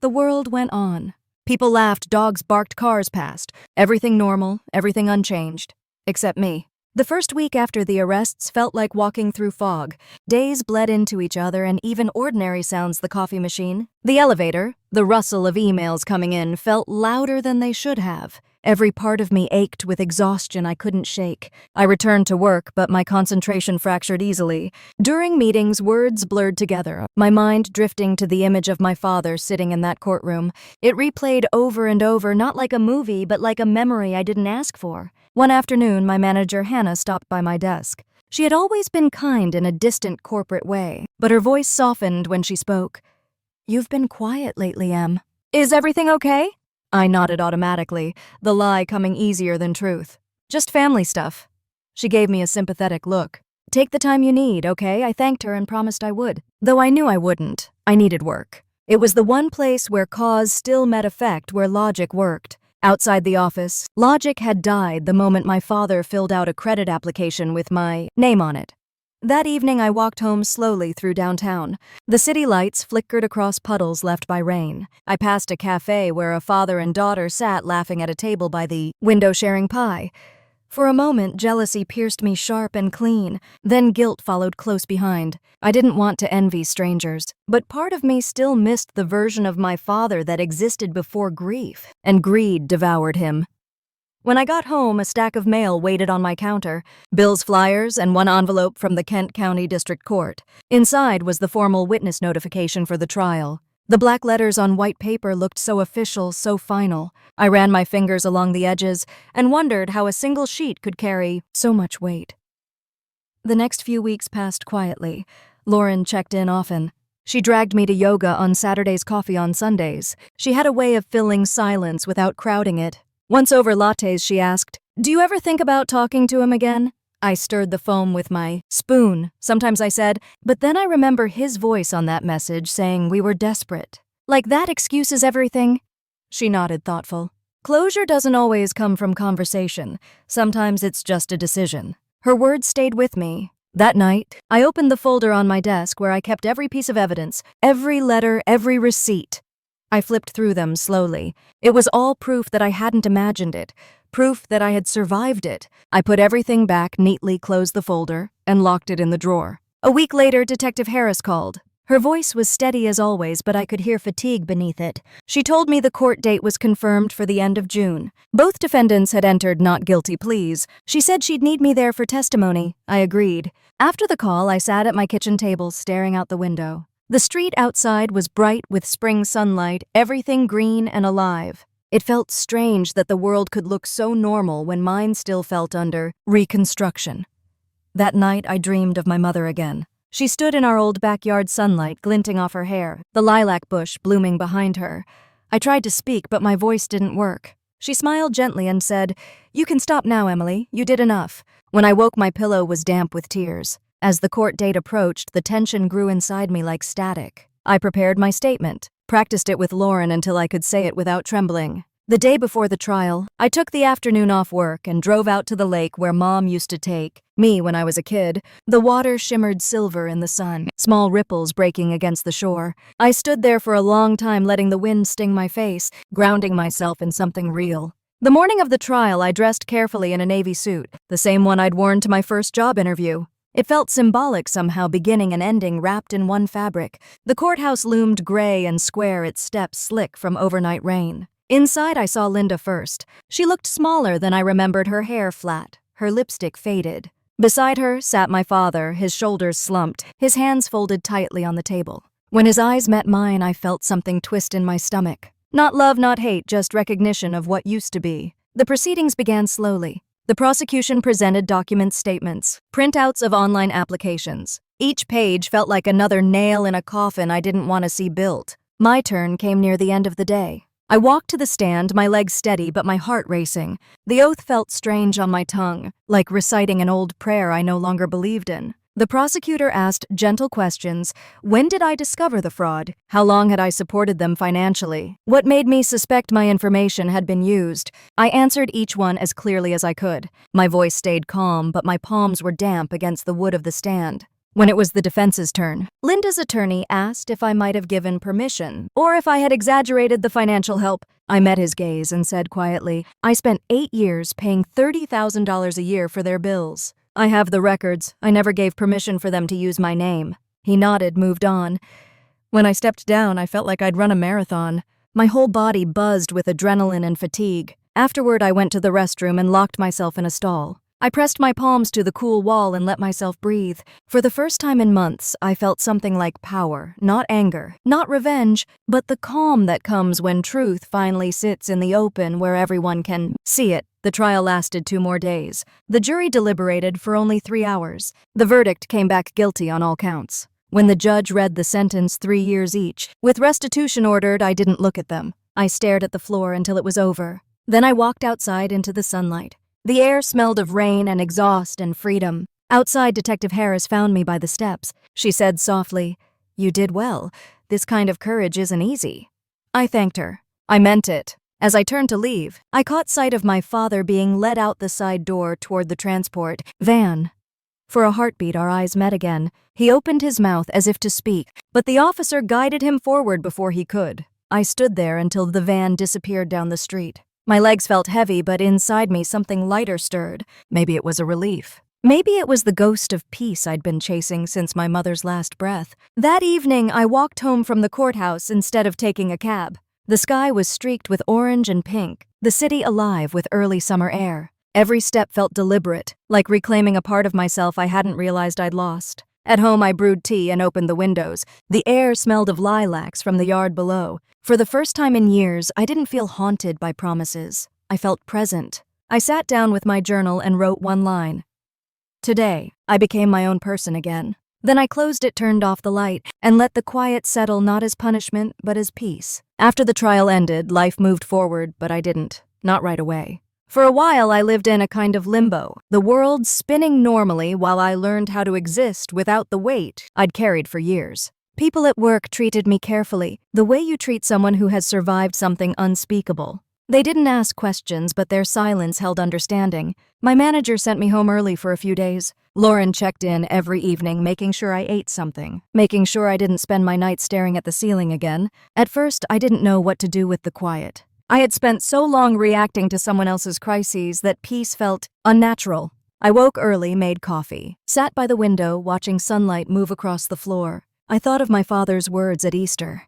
The world went on. People laughed, dogs barked, cars passed. Everything normal, everything unchanged. Except me. The first week after the arrests felt like walking through fog. Days bled into each other, and even ordinary sounds, the coffee machine, the elevator, the rustle of emails coming in, felt louder than they should have. Every part of me ached with exhaustion I couldn't shake. I returned to work, but my concentration fractured easily. During meetings, words blurred together, my mind drifting to the image of my father sitting in that courtroom. It replayed over and over, not like a movie, but like a memory I didn't ask for. One afternoon, my manager, Hannah, stopped by my desk. She had always been kind in a distant corporate way, but her voice softened when she spoke. "You've been quiet lately, Em. Is everything okay?" I nodded automatically, the lie coming easier than truth. "Just family stuff." She gave me a sympathetic look. "Take the time you need, okay?" I thanked her and promised I would. Though I knew I wouldn't. I needed work. It was the one place where cause still met effect, where logic worked. Outside the office, logic had died the moment my father filled out a credit application with my name on it. That evening, I walked home slowly through downtown. The city lights flickered across puddles left by rain. I passed a cafe where a father and daughter sat laughing at a table by the window sharing pie. For a moment, jealousy pierced me sharp and clean. Then guilt followed close behind. I didn't want to envy strangers, but part of me still missed the version of my father that existed before grief, and greed devoured him. When I got home, a stack of mail waited on my counter, bills, flyers, and one envelope from the Kent County District Court. Inside was the formal witness notification for the trial. The black letters on white paper looked so official, so final. I ran my fingers along the edges and wondered how a single sheet could carry so much weight. The next few weeks passed quietly. Lauren checked in often. She dragged me to yoga on Saturdays, coffee on Sundays. She had a way of filling silence without crowding it. Once over lattes, she asked, "Do you ever think about talking to him again?" I stirred the foam with my spoon. Sometimes I said, but then I remember his voice on that message saying we were desperate. Like that excuses everything? She nodded, thoughtful. Closure doesn't always come from conversation. Sometimes it's just a decision. Her words stayed with me. That night, I opened the folder on my desk where I kept every piece of evidence, every letter, every receipt. I flipped through them slowly. It was all proof that I hadn't imagined it, proof that I had survived it. I put everything back, neatly closed the folder, and locked it in the drawer. A week later, Detective Harris called. Her voice was steady as always, but I could hear fatigue beneath it. She told me the court date was confirmed for the end of June. Both defendants had entered not guilty pleas. She said she'd need me there for testimony. I agreed. After the call, I sat at my kitchen table, staring out the window. The street outside was bright with spring sunlight, everything green and alive. It felt strange that the world could look so normal when mine still felt under reconstruction. That night, I dreamed of my mother again. She stood in our old backyard, sunlight glinting off her hair, the lilac bush blooming behind her. I tried to speak, but my voice didn't work. She smiled gently and said, "You can stop now, Emily. You did enough." When I woke, my pillow was damp with tears. As the court date approached, the tension grew inside me like static. I prepared my statement, practiced it with Lauren until I could say it without trembling. The day before the trial, I took the afternoon off work and drove out to the lake where Mom used to take me when I was a kid. The water shimmered silver in the sun, small ripples breaking against the shore. I stood there for a long time, letting the wind sting my face, grounding myself in something real. The morning of the trial, I dressed carefully in a navy suit, the same one I'd worn to my first job interview. It felt symbolic somehow, beginning and ending wrapped in one fabric. The courthouse loomed gray and square, its steps slick from overnight rain. Inside, I saw Linda first. She looked smaller than I remembered, her hair flat, her lipstick faded. Beside her sat my father, his shoulders slumped, his hands folded tightly on the table. When his eyes met mine, I felt something twist in my stomach. Not love, not hate, just recognition of what used to be. The proceedings began slowly. The prosecution presented document statements, printouts of online applications. Each page felt like another nail in a coffin I didn't want to see built. My turn came near the end of the day. I walked to the stand, my legs steady but my heart racing. The oath felt strange on my tongue, like reciting an old prayer I no longer believed in. The prosecutor asked gentle questions. When did I discover the fraud? How long had I supported them financially? What made me suspect my information had been used? I answered each one as clearly as I could. My voice stayed calm, but my palms were damp against the wood of the stand. When it was the defense's turn, Linda's attorney asked if I might have given permission, or if I had exaggerated the financial help. I met his gaze and said quietly, "I spent 8 years paying $30,000 a year for their bills. I have the records. I never gave permission for them to use my name." He nodded, moved on. When I stepped down, I felt like I'd run a marathon. My whole body buzzed with adrenaline and fatigue. Afterward, I went to the restroom and locked myself in a stall. I pressed my palms to the cool wall and let myself breathe. For the first time in months, I felt something like power, not anger, not revenge, but the calm that comes when truth finally sits in the open where everyone can see it. The trial lasted 2 more days. The jury deliberated for only 3 hours. The verdict came back guilty on all counts. When the judge read the sentence, 3 years each, with restitution ordered, I didn't look at them. I stared at the floor until it was over. Then I walked outside into the sunlight. The air smelled of rain and exhaust and freedom. Outside, Detective Harris found me by the steps. She said softly, "You did well. This kind of courage isn't easy." I thanked her. I meant it. As I turned to leave, I caught sight of my father being led out the side door toward the transport van. For a heartbeat, our eyes met again. He opened his mouth as if to speak, but the officer guided him forward before he could. I stood there until the van disappeared down the street. My legs felt heavy, but inside me something lighter stirred. Maybe it was a relief. Maybe it was the ghost of peace I'd been chasing since my mother's last breath. That evening, I walked home from the courthouse instead of taking a cab. The sky was streaked with orange and pink, the city alive with early summer air. Every step felt deliberate, like reclaiming a part of myself I hadn't realized I'd lost. At home, I brewed tea and opened the windows. The air smelled of lilacs from the yard below. For the first time in years, I didn't feel haunted by promises. I felt present. I sat down with my journal and wrote one line. Today, I became my own person again. Then I closed it, turned off the light, and let the quiet settle not as punishment, but as peace. After the trial ended, life moved forward, but I didn't. Not right away. For a while, I lived in a kind of limbo, the world spinning normally while I learned how to exist without the weight I'd carried for years. People at work treated me carefully, the way you treat someone who has survived something unspeakable. They didn't ask questions, but their silence held understanding. My manager sent me home early for a few days. Lauren checked in every evening, making sure I ate something, making sure I didn't spend my night staring at the ceiling again. At first, I didn't know what to do with the quiet. I had spent so long reacting to someone else's crises that peace felt unnatural. I woke early, made coffee, sat by the window watching sunlight move across the floor. I thought of my father's words at Easter.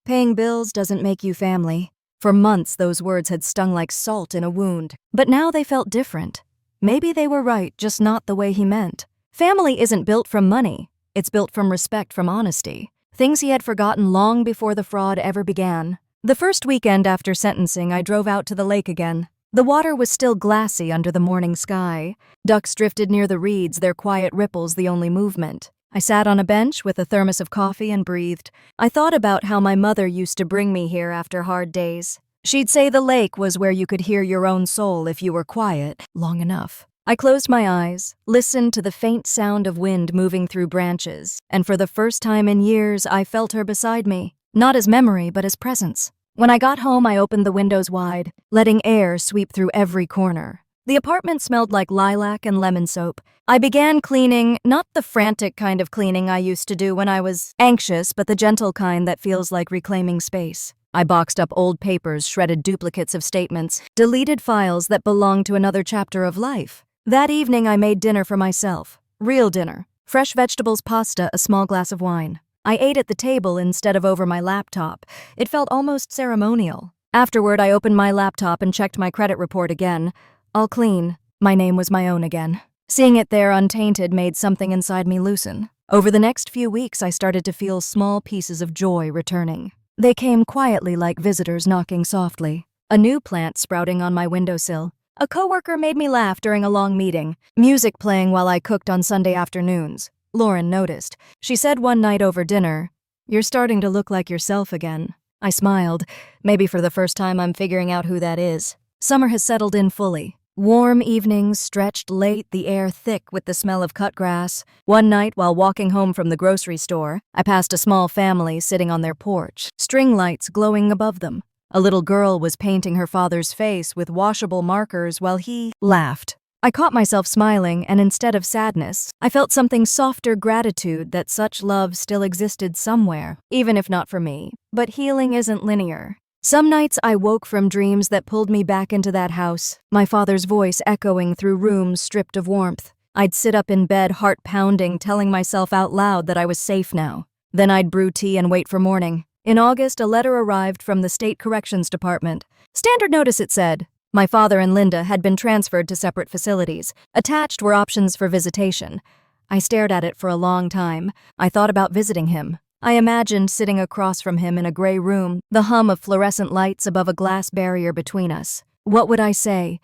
Paying bills doesn't make you family. For months, those words had stung like salt in a wound, but now they felt different. Maybe they were right, just not the way he meant. Family isn't built from money. It's built from respect, from honesty. Things he had forgotten long before the fraud ever began. The first weekend after sentencing, I drove out to the lake again. The water was still glassy under the morning sky. Ducks drifted near the reeds, their quiet ripples the only movement. I sat on a bench with a thermos of coffee and breathed. I thought about how my mother used to bring me here after hard days. She'd say the lake was where you could hear your own soul if you were quiet long enough. I closed my eyes, listened to the faint sound of wind moving through branches, and for the first time in years, I felt her beside me. Not as memory, but as presence. When I got home, I opened the windows wide, letting air sweep through every corner. The apartment smelled like lilac and lemon soap. I began cleaning, not the frantic kind of cleaning I used to do when I was anxious, but the gentle kind that feels like reclaiming space. I boxed up old papers, shredded duplicates of statements, deleted files that belonged to another chapter of life. That evening, I made dinner for myself. Real dinner. Fresh vegetables, pasta, a small glass of wine. I ate at the table instead of over my laptop. It felt almost ceremonial. Afterward, I opened my laptop and checked my credit report again. All clean. My name was my own again. Seeing it there untainted made something inside me loosen. Over the next few weeks, I started to feel small pieces of joy returning. They came quietly like visitors knocking softly. A new plant sprouting on my windowsill. A coworker made me laugh during a long meeting. Music playing while I cooked on Sunday afternoons. Lauren noticed. She said one night over dinner, "You're starting to look like yourself again." I smiled. Maybe for the first time I'm figuring out who that is. Summer has settled in fully. Warm evenings stretched late, the air thick with the smell of cut grass. One night, while walking home from the grocery store, I passed a small family sitting on their porch, string lights glowing above them. A little girl was painting her father's face with washable markers while he laughed. I caught myself smiling, and instead of sadness, I felt something softer, gratitude that such love still existed somewhere, even if not for me. But healing isn't linear. Some nights I woke from dreams that pulled me back into that house, my father's voice echoing through rooms stripped of warmth. I'd sit up in bed, heart pounding, telling myself out loud that I was safe now. Then I'd brew tea and wait for morning. In August, a letter arrived from the State Corrections Department. Standard notice, it said. My father and Linda had been transferred to separate facilities. Attached were options for visitation. I stared at it for a long time. I thought about visiting him. I imagined sitting across from him in a gray room, the hum of fluorescent lights above a glass barrier between us. What would I say?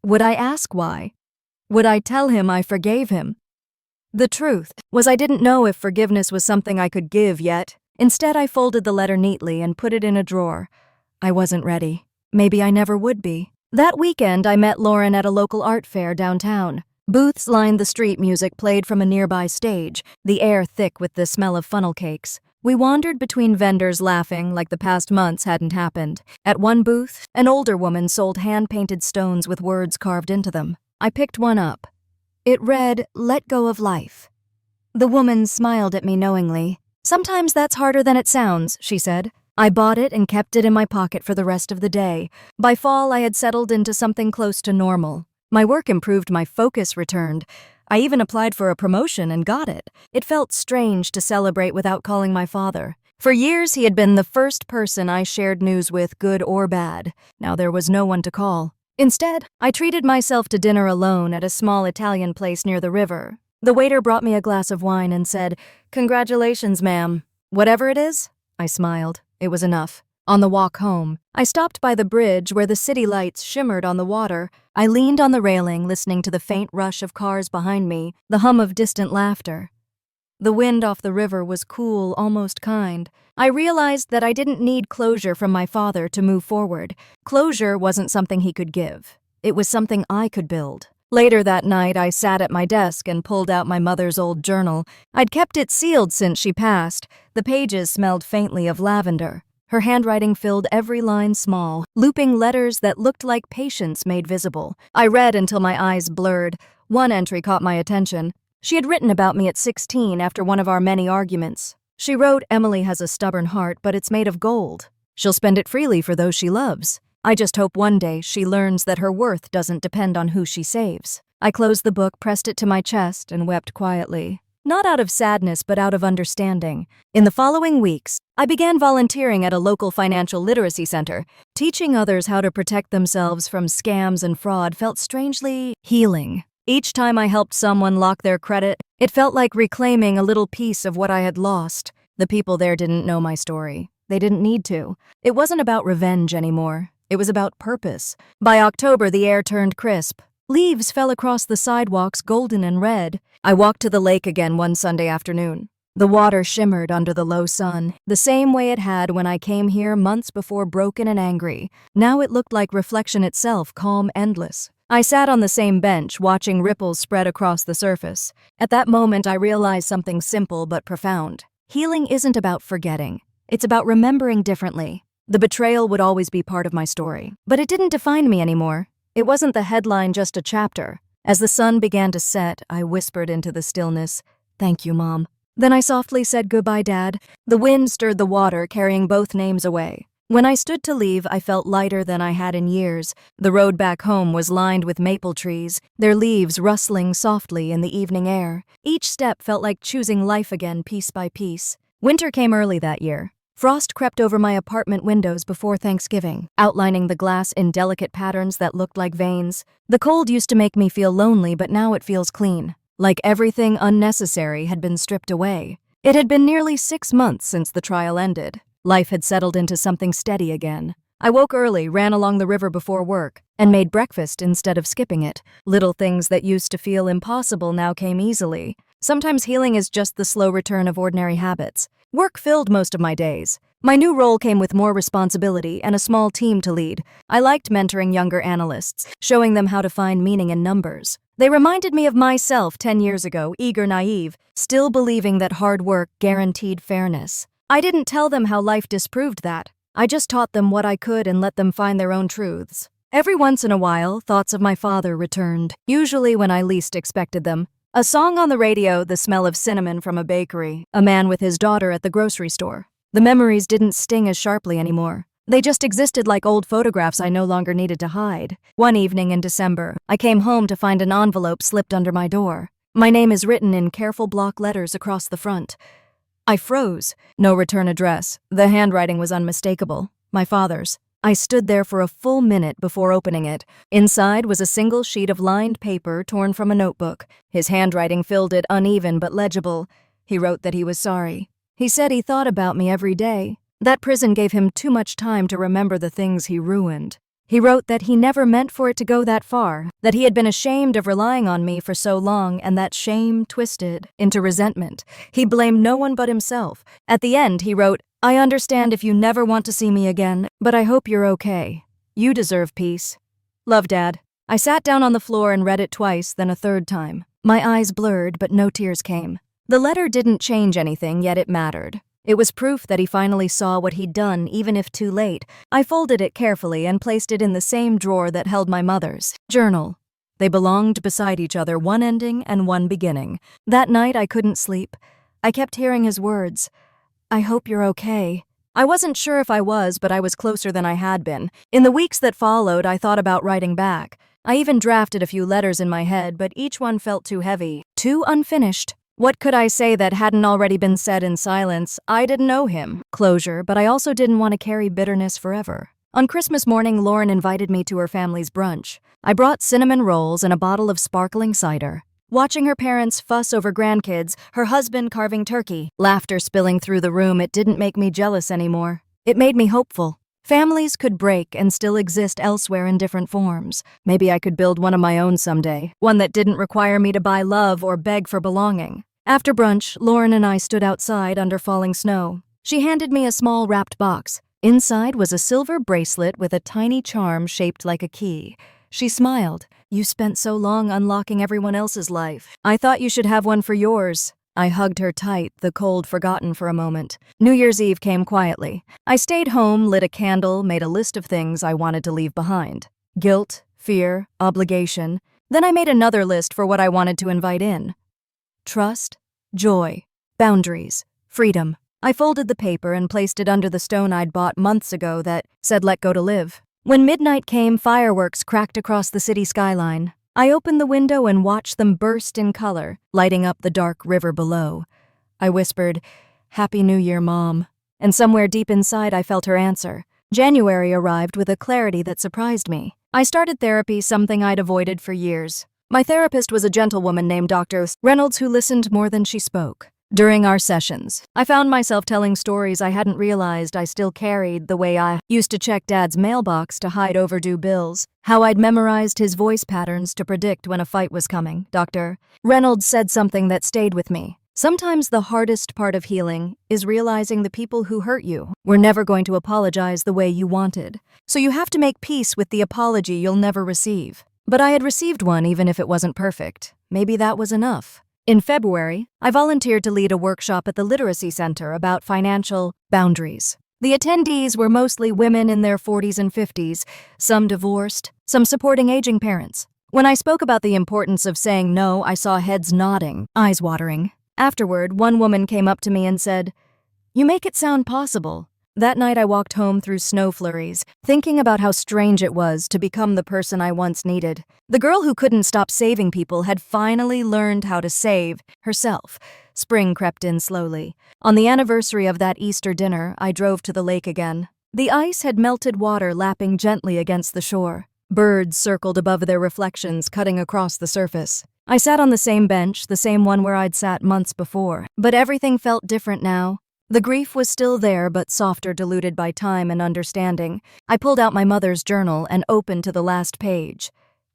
Would I ask why? Would I tell him I forgave him? The truth was I didn't know if forgiveness was something I could give yet. Instead, I folded the letter neatly and put it in a drawer. I wasn't ready. Maybe I never would be. That weekend, I met Lauren at a local art fair downtown. Booths lined the street, music played from a nearby stage, the air thick with the smell of funnel cakes. We wandered between vendors laughing like the past months hadn't happened. At one booth, an older woman sold hand-painted stones with words carved into them. I picked one up. It read, "Let go of life." The woman smiled at me knowingly. "Sometimes that's harder than it sounds," she said. I bought it and kept it in my pocket for the rest of the day. By fall, I had settled into something close to normal. My work improved, my focus returned. I even applied for a promotion and got it. It felt strange to celebrate without calling my father. For years, he had been the first person I shared news with, good or bad. Now there was no one to call. Instead, I treated myself to dinner alone at a small Italian place near the river. The waiter brought me a glass of wine and said, "Congratulations, ma'am." "Whatever it is?" I smiled. It was enough. On the walk home, I stopped by the bridge where the city lights shimmered on the water. I leaned on the railing, listening to the faint rush of cars behind me, the hum of distant laughter. The wind off the river was cool, almost kind. I realized that I didn't need closure from my father to move forward. Closure wasn't something he could give. It was something I could build. Later that night, I sat at my desk and pulled out my mother's old journal. I'd kept it sealed since she passed. The pages smelled faintly of lavender. Her handwriting filled every line small, looping letters that looked like patience made visible. I read until my eyes blurred. One entry caught my attention. She had written about me at 16 after one of our many arguments. She wrote, "Emily has a stubborn heart, but it's made of gold. She'll spend it freely for those she loves. I just hope one day she learns that her worth doesn't depend on who she saves." I closed the book, pressed it to my chest, and wept quietly. Not out of sadness, but out of understanding. In the following weeks, I began volunteering at a local financial literacy center. Teaching others how to protect themselves from scams and fraud felt strangely healing. Each time I helped someone lock their credit, it felt like reclaiming a little piece of what I had lost. The people there didn't know my story. They didn't need to. It wasn't about revenge anymore. It was about purpose. By October, the air turned crisp. Leaves fell across the sidewalks, golden and red. I walked to the lake again one Sunday afternoon. The water shimmered under the low sun, the same way it had when I came here months before, broken and angry. Now it looked like reflection itself, calm, endless. I sat on the same bench, watching ripples spread across the surface. At that moment, I realized something simple but profound. Healing isn't about forgetting. It's about remembering differently. The betrayal would always be part of my story, but it didn't define me anymore. It wasn't the headline, just a chapter. As the sun began to set, I whispered into the stillness, "Thank you, Mom." Then I softly said, "Goodbye, Dad." The wind stirred the water, carrying both names away. When I stood to leave, I felt lighter than I had in years. The road back home was lined with maple trees, their leaves rustling softly in the evening air. Each step felt like choosing life again, piece by piece. Winter came early that year. Frost crept over my apartment windows before Thanksgiving, outlining the glass in delicate patterns that looked like veins. The cold used to make me feel lonely, but now it feels clean. Like everything unnecessary had been stripped away. It had been nearly 6 months since the trial ended. Life had settled into something steady again. I woke early, ran along the river before work, and made breakfast instead of skipping it. Little things that used to feel impossible now came easily. Sometimes healing is just the slow return of ordinary habits. Work filled most of my days. My new role came with more responsibility and a small team to lead. I liked mentoring younger analysts, showing them how to find meaning in numbers. They reminded me of myself 10 years ago, eager, naive, still believing that hard work guaranteed fairness. I didn't tell them how life disproved that. I just taught them what I could and let them find their own truths. Every once in a while, thoughts of my father returned, usually when I least expected them. A song on the radio, the smell of cinnamon from a bakery, a man with his daughter at the grocery store. The memories didn't sting as sharply anymore. They just existed like old photographs I no longer needed to hide. One evening in December, I came home to find an envelope slipped under my door. My name is written in careful block letters across the front. I froze. No return address. The handwriting was unmistakable. My father's. I stood there for a full minute before opening it. Inside was a single sheet of lined paper torn from a notebook. His handwriting filled it, uneven but legible. He wrote that he was sorry. He said he thought about me every day. That prison gave him too much time to remember the things he ruined. He wrote that he never meant for it to go that far, that he had been ashamed of relying on me for so long, and that shame twisted into resentment. He blamed no one but himself. At the end, he wrote, "I understand if you never want to see me again, but I hope you're okay. You deserve peace. Love, Dad." I sat down on the floor and read it twice, then a third time. My eyes blurred, but no tears came. The letter didn't change anything, yet it mattered. It was proof that he finally saw what he'd done, even if too late. I folded it carefully and placed it in the same drawer that held my mother's journal. They belonged beside each other, one ending and one beginning. That night I couldn't sleep. I kept hearing his words. "I hope you're okay." I wasn't sure if I was, but I was closer than I had been. In the weeks that followed, I thought about writing back. I even drafted a few letters in my head, but each one felt too heavy, too unfinished. What could I say that hadn't already been said in silence? I didn't know him. Closure, but I also didn't want to carry bitterness forever. On Christmas morning, Lauren invited me to her family's brunch. I brought cinnamon rolls and a bottle of sparkling cider. Watching her parents fuss over grandkids, her husband carving turkey, laughter spilling through the room, it didn't make me jealous anymore. It made me hopeful. Families could break and still exist elsewhere in different forms. Maybe I could build one of my own someday, one that didn't require me to buy love or beg for belonging. After brunch, Lauren and I stood outside under falling snow. She handed me a small wrapped box. Inside was a silver bracelet with a tiny charm shaped like a key. She smiled. "You spent so long unlocking everyone else's life. I thought you should have one for yours." I hugged her tight, the cold forgotten for a moment. New Year's Eve came quietly. I stayed home, lit a candle, made a list of things I wanted to leave behind. Guilt, fear, obligation. Then I made another list for what I wanted to invite in. Trust, joy, boundaries, freedom. I folded the paper and placed it under the stone I'd bought months ago that said "Let go to live." When midnight came, fireworks cracked across the city skyline. I opened the window and watched them burst in color, lighting up the dark river below. I whispered, "Happy New Year, Mom." And somewhere deep inside I felt her answer. January arrived with a clarity that surprised me. I started therapy, something I'd avoided for years. My therapist was a gentlewoman named Dr. Reynolds who listened more than she spoke. During our sessions, I found myself telling stories I hadn't realized I still carried, the way I used to check Dad's mailbox to hide overdue bills, how I'd memorized his voice patterns to predict when a fight was coming. Dr. Reynolds said something that stayed with me. Sometimes the hardest part of healing is realizing the people who hurt you were never going to apologize the way you wanted. So you have to make peace with the apology you'll never receive. But I had received one even if it wasn't perfect. Maybe that was enough. In February, I volunteered to lead a workshop at the Literacy Center about financial boundaries. The attendees were mostly women in their 40s and 50s, some divorced, some supporting aging parents. When I spoke about the importance of saying no, I saw heads nodding, eyes watering. Afterward, one woman came up to me and said, "You make it sound possible." That night I walked home through snow flurries, thinking about how strange it was to become the person I once needed. The girl who couldn't stop saving people had finally learned how to save herself. Spring crept in slowly. On the anniversary of that Easter dinner, I drove to the lake again. The ice had melted water lapping gently against the shore. Birds circled above their reflections, cutting across the surface. I sat on the same bench, the same one where I'd sat months before. But everything felt different now. The grief was still there, but softer, diluted by time and understanding. I pulled out my mother's journal and opened to the last page.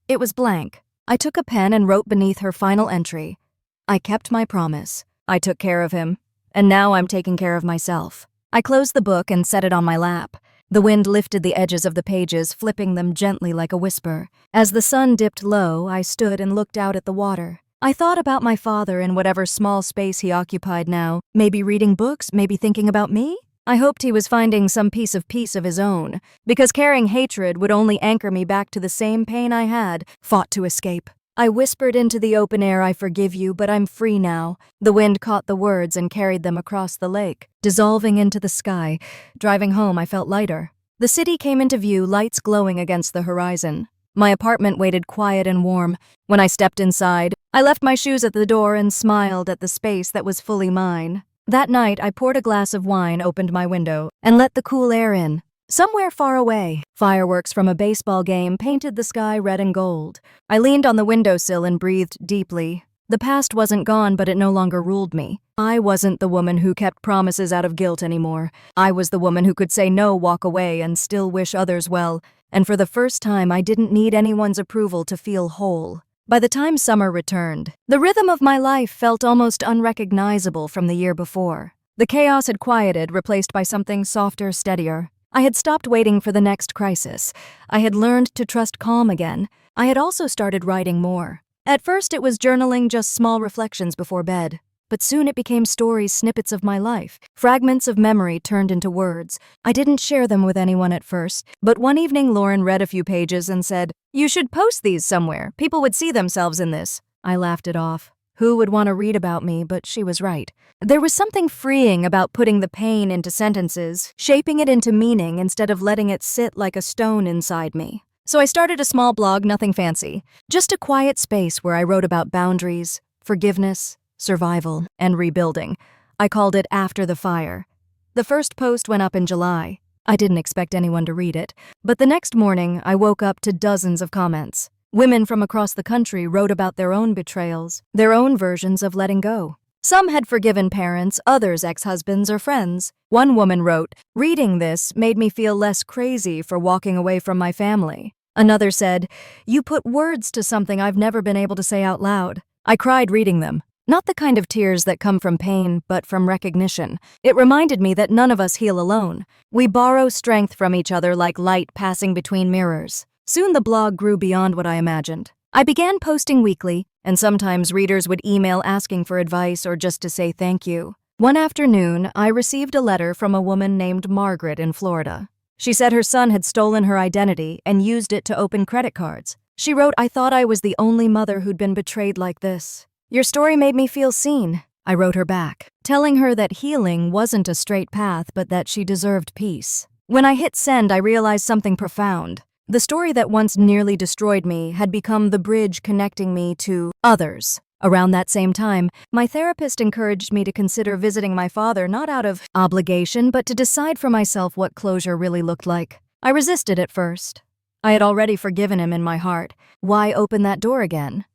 It was blank. I took a pen and wrote beneath her final entry, "I kept my promise. I took care of him. And now I'm taking care of myself." I closed the book and set it on my lap. The wind lifted the edges of the pages, flipping them gently like a whisper. As the sun dipped low, I stood and looked out at the water. I thought about my father in whatever small space he occupied now, maybe reading books, maybe thinking about me? I hoped he was finding some piece of peace of his own, because carrying hatred would only anchor me back to the same pain I had fought to escape. I whispered into the open air, "I forgive you, but I'm free now." The wind caught the words and carried them across the lake, dissolving into the sky. Driving home, I felt lighter. The city came into view, lights glowing against the horizon. My apartment waited quiet and warm. When I stepped inside, I left my shoes at the door and smiled at the space that was fully mine. That night, I poured a glass of wine, opened my window, and let the cool air in. Somewhere far away, fireworks from a baseball game painted the sky red and gold. I leaned on the windowsill and breathed deeply. The past wasn't gone, but it no longer ruled me. I wasn't the woman who kept promises out of guilt anymore. I was the woman who could say no, walk away, and still wish others well. And for the first time, I didn't need anyone's approval to feel whole. By the time summer returned, the rhythm of my life felt almost unrecognizable from the year before. The chaos had quieted, replaced by something softer, steadier. I had stopped waiting for the next crisis. I had learned to trust calm again. I had also started writing more. At first, it was journaling, just small reflections before bed. But soon it became stories, snippets of my life, fragments of memory turned into words. I didn't share them with anyone at first, but one evening Lauren read a few pages and said, "You should post these somewhere. People would see themselves in this." I laughed it off. Who would want to read about me? But she was right. There was something freeing about putting the pain into sentences, shaping it into meaning instead of letting it sit like a stone inside me. So I started a small blog, nothing fancy, just a quiet space where I wrote about boundaries, forgiveness, survival, and rebuilding. I called it After the Fire. The first post went up in July. I didn't expect anyone to read it, but the next morning I woke up to dozens of comments. Women from across the country wrote about their own betrayals, their own versions of letting go. Some had forgiven parents, others ex-husbands or friends. One woman wrote, "Reading this made me feel less crazy for walking away from my family." Another said, "You put words to something I've never been able to say out loud." I cried reading them. Not the kind of tears that come from pain, but from recognition. It reminded me that none of us heal alone. We borrow strength from each other like light passing between mirrors. Soon the blog grew beyond what I imagined. I began posting weekly, and sometimes readers would email asking for advice or just to say thank you. One afternoon, I received a letter from a woman named Margaret in Florida. She said her son had stolen her identity and used it to open credit cards. She wrote, "I thought I was the only mother who'd been betrayed like this. Your story made me feel seen." I wrote her back, telling her that healing wasn't a straight path, but that she deserved peace. When I hit send, I realized something profound. The story that once nearly destroyed me had become the bridge connecting me to others. Around that same time, my therapist encouraged me to consider visiting my father not out of obligation, but to decide for myself what closure really looked like. I resisted at first. I had already forgiven him in my heart. Why open that door again?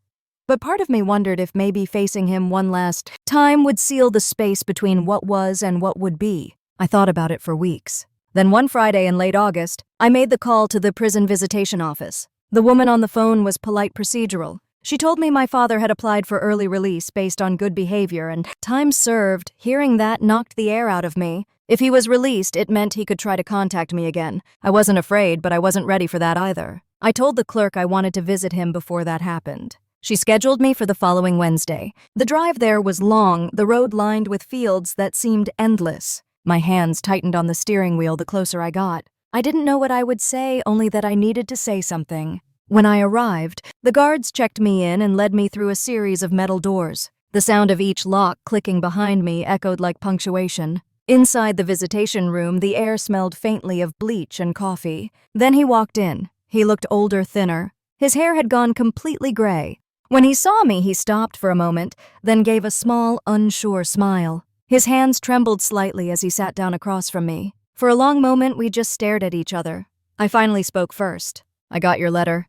But part of me wondered if maybe facing him one last time would seal the space between what was and what would be. I thought about it for weeks. Then one Friday in late August, I made the call to the prison visitation office. The woman on the phone was polite procedural. She told me my father had applied for early release based on good behavior and time served. Hearing that knocked the air out of me. If he was released, it meant he could try to contact me again. I wasn't afraid, but I wasn't ready for that either. I told the clerk I wanted to visit him before that happened. She scheduled me for the following Wednesday. The drive there was long, the road lined with fields that seemed endless. My hands tightened on the steering wheel the closer I got. I didn't know what I would say, only that I needed to say something. When I arrived, the guards checked me in and led me through a series of metal doors. The sound of each lock clicking behind me echoed like punctuation. Inside the visitation room, the air smelled faintly of bleach and coffee. Then he walked in. He looked older, thinner. His hair had gone completely gray. When he saw me, he stopped for a moment, then gave a small, unsure smile. His hands trembled slightly as he sat down across from me. For a long moment, we just stared at each other. I finally spoke first. "I got your letter."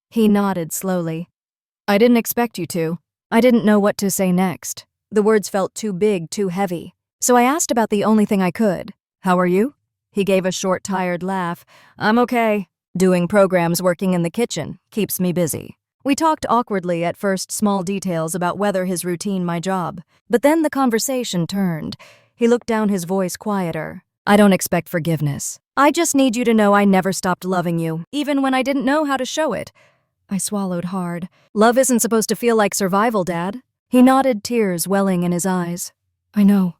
He nodded slowly. "I didn't expect you to." I didn't know what to say next. The words felt too big, too heavy. So I asked about the only thing I could. "How are you?" He gave a short, tired laugh. "I'm okay. Doing programs, working in the kitchen. Keeps me busy." We talked awkwardly at first, small details about whether his routine, my job. But then the conversation turned. He looked down, his voice quieter. "I don't expect forgiveness. I just need you to know I never stopped loving you, even when I didn't know how to show it." I swallowed hard. "Love isn't supposed to feel like survival, Dad." He nodded, tears welling in his eyes. "I know.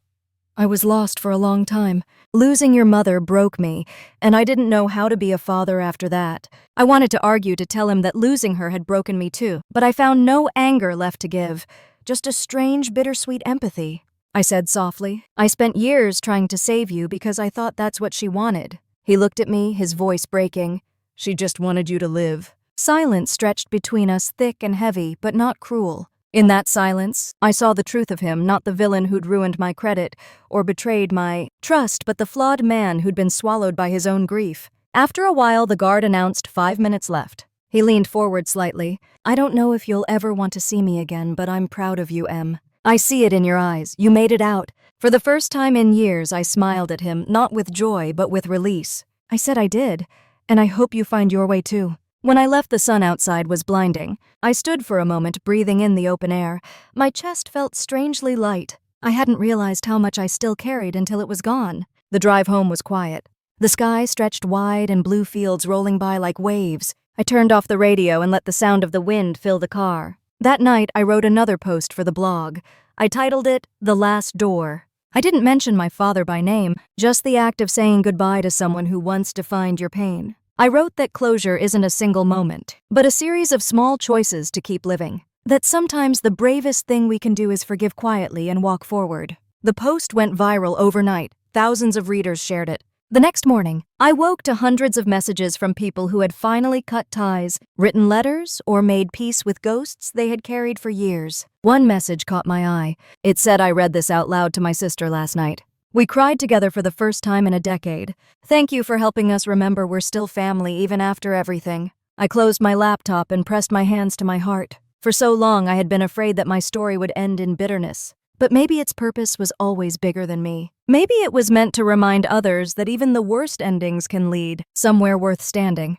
I was lost for a long time. Losing your mother broke me, and I didn't know how to be a father after that. I wanted to argue to tell him that losing her had broken me too, but I found no anger left to give, just a strange, bittersweet empathy." I said softly, "I spent years trying to save you because I thought that's what she wanted." He looked at me, his voice breaking. "She just wanted you to live." Silence stretched between us, thick and heavy, but not cruel. In that silence, I saw the truth of him, not the villain who'd ruined my credit or betrayed my trust, but the flawed man who'd been swallowed by his own grief. After a while, the guard announced 5 minutes left. He leaned forward slightly. "I don't know if you'll ever want to see me again, but I'm proud of you, Em. I see it in your eyes. You made it out." For the first time in years, I smiled at him, not with joy, but with release. I said I did, and I hope you find your way too. When I left, the sun outside was blinding. I stood for a moment, breathing in the open air. My chest felt strangely light. I hadn't realized how much I still carried until it was gone. The drive home was quiet. The sky stretched wide and blue fields rolling by like waves. I turned off the radio and let the sound of the wind fill the car. That night, I wrote another post for the blog. I titled it, "The Last Door." I didn't mention my father by name, just the act of saying goodbye to someone who once defined your pain. I wrote that closure isn't a single moment, but a series of small choices to keep living. That sometimes the bravest thing we can do is forgive quietly and walk forward. The post went viral overnight. Thousands of readers shared it. The next morning, I woke to hundreds of messages from people who had finally cut ties, written letters, or made peace with ghosts they had carried for years. One message caught my eye. It said I read this out loud to my sister last night. "We cried together for the first time in a decade. Thank you for helping us remember we're still family even after everything." I closed my laptop and pressed my hands to my heart. For so long, I had been afraid that my story would end in bitterness. But maybe its purpose was always bigger than me. Maybe it was meant to remind others that even the worst endings can lead somewhere worth standing.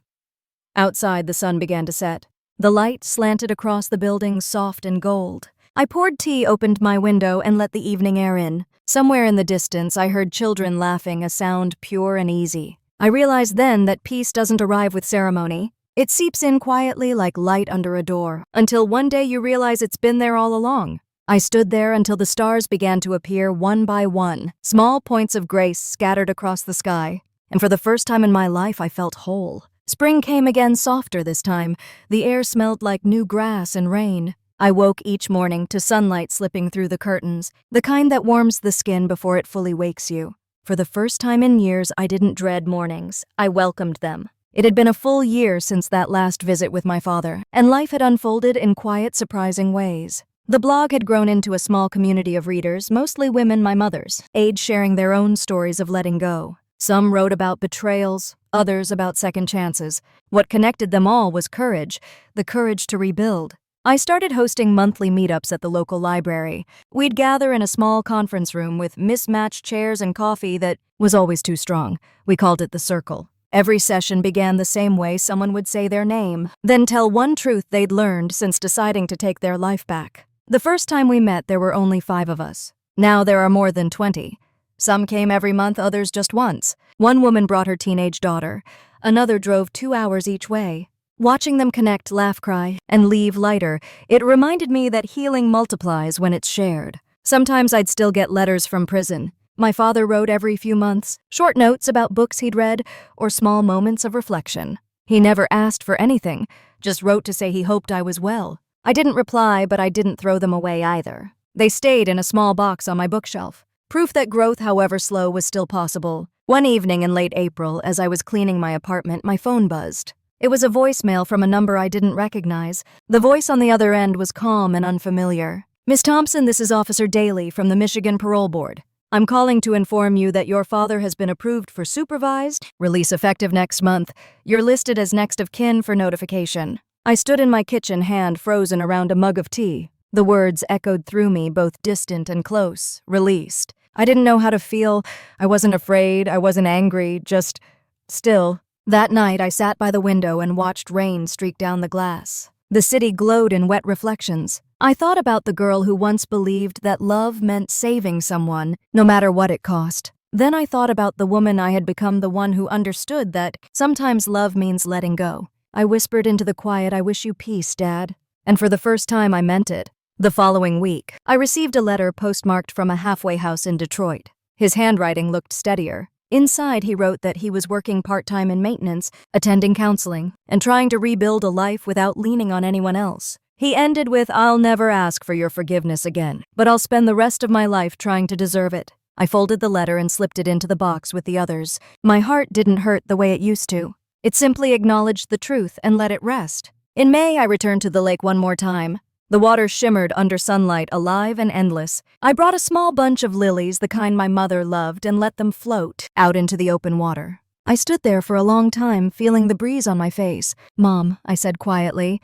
Outside, the sun began to set. The light slanted across the building, soft and gold. I poured tea, opened my window, and let the evening air in. Somewhere in the distance, I heard children laughing, a sound pure and easy. I realized then that peace doesn't arrive with ceremony. It seeps in quietly like light under a door, until one day you realize it's been there all along. I stood there until the stars began to appear one by one, small points of grace scattered across the sky. And for the first time in my life, I felt whole. Spring came again, softer this time. The air smelled like new grass and rain. I woke each morning to sunlight slipping through the curtains, the kind that warms the skin before it fully wakes you. For the first time in years, I didn't dread mornings. I welcomed them. It had been a full year since that last visit with my father, and life had unfolded in quiet, surprising ways. The blog had grown into a small community of readers, mostly women my mother's age, sharing their own stories of letting go. Some wrote about betrayals, others about second chances. What connected them all was courage, the courage to rebuild. I started hosting monthly meetups at the local library. We'd gather in a small conference room with mismatched chairs and coffee that was always too strong. We called it the Circle. Every session began the same way. Someone would say their name, then tell one truth they'd learned since deciding to take their life back. The first time we met, there were only 5 of us. Now there are more than 20. Some came every month, others just once. One woman brought her teenage daughter. Another drove 2 hours each way. Watching them connect, laugh, cry, and leave lighter, it reminded me that healing multiplies when it's shared. Sometimes I'd still get letters from prison. My father wrote every few months, short notes about books he'd read or small moments of reflection. He never asked for anything, just wrote to say he hoped I was well. I didn't reply, but I didn't throw them away either. They stayed in a small box on my bookshelf. Proof that growth, however slow, was still possible. One evening in late April, as I was cleaning my apartment, my phone buzzed. It was a voicemail from a number I didn't recognize. The voice on the other end was calm and unfamiliar. "Miss Thompson, this is Officer Daly from the Michigan Parole Board. I'm calling to inform you that your father has been approved for supervised release effective next month. You're listed as next of kin for notification." I stood in my kitchen, hand frozen around a mug of tea. The words echoed through me, both distant and close. Released. I didn't know how to feel. I wasn't afraid. I wasn't angry. Just still. That night, I sat by the window and watched rain streak down the glass. The city glowed in wet reflections. I thought about the girl who once believed that love meant saving someone, no matter what it cost. Then I thought about the woman I had become, the one who understood that sometimes love means letting go. I whispered into the quiet, "I wish you peace, Dad." And for the first time, I meant it. The following week, I received a letter postmarked from a halfway house in Detroit. His handwriting looked steadier. Inside, he wrote that he was working part-time in maintenance, attending counseling, and trying to rebuild a life without leaning on anyone else. He ended with, "I'll never ask for your forgiveness again, but I'll spend the rest of my life trying to deserve it." I folded the letter and slipped it into the box with the others. My heart didn't hurt the way it used to. It simply acknowledged the truth and let it rest. In May, I returned to the lake one more time. The water shimmered under sunlight, alive and endless. I brought a small bunch of lilies, the kind my mother loved, and let them float out into the open water. I stood there for a long time, feeling the breeze on my face. "Mom," I said quietly,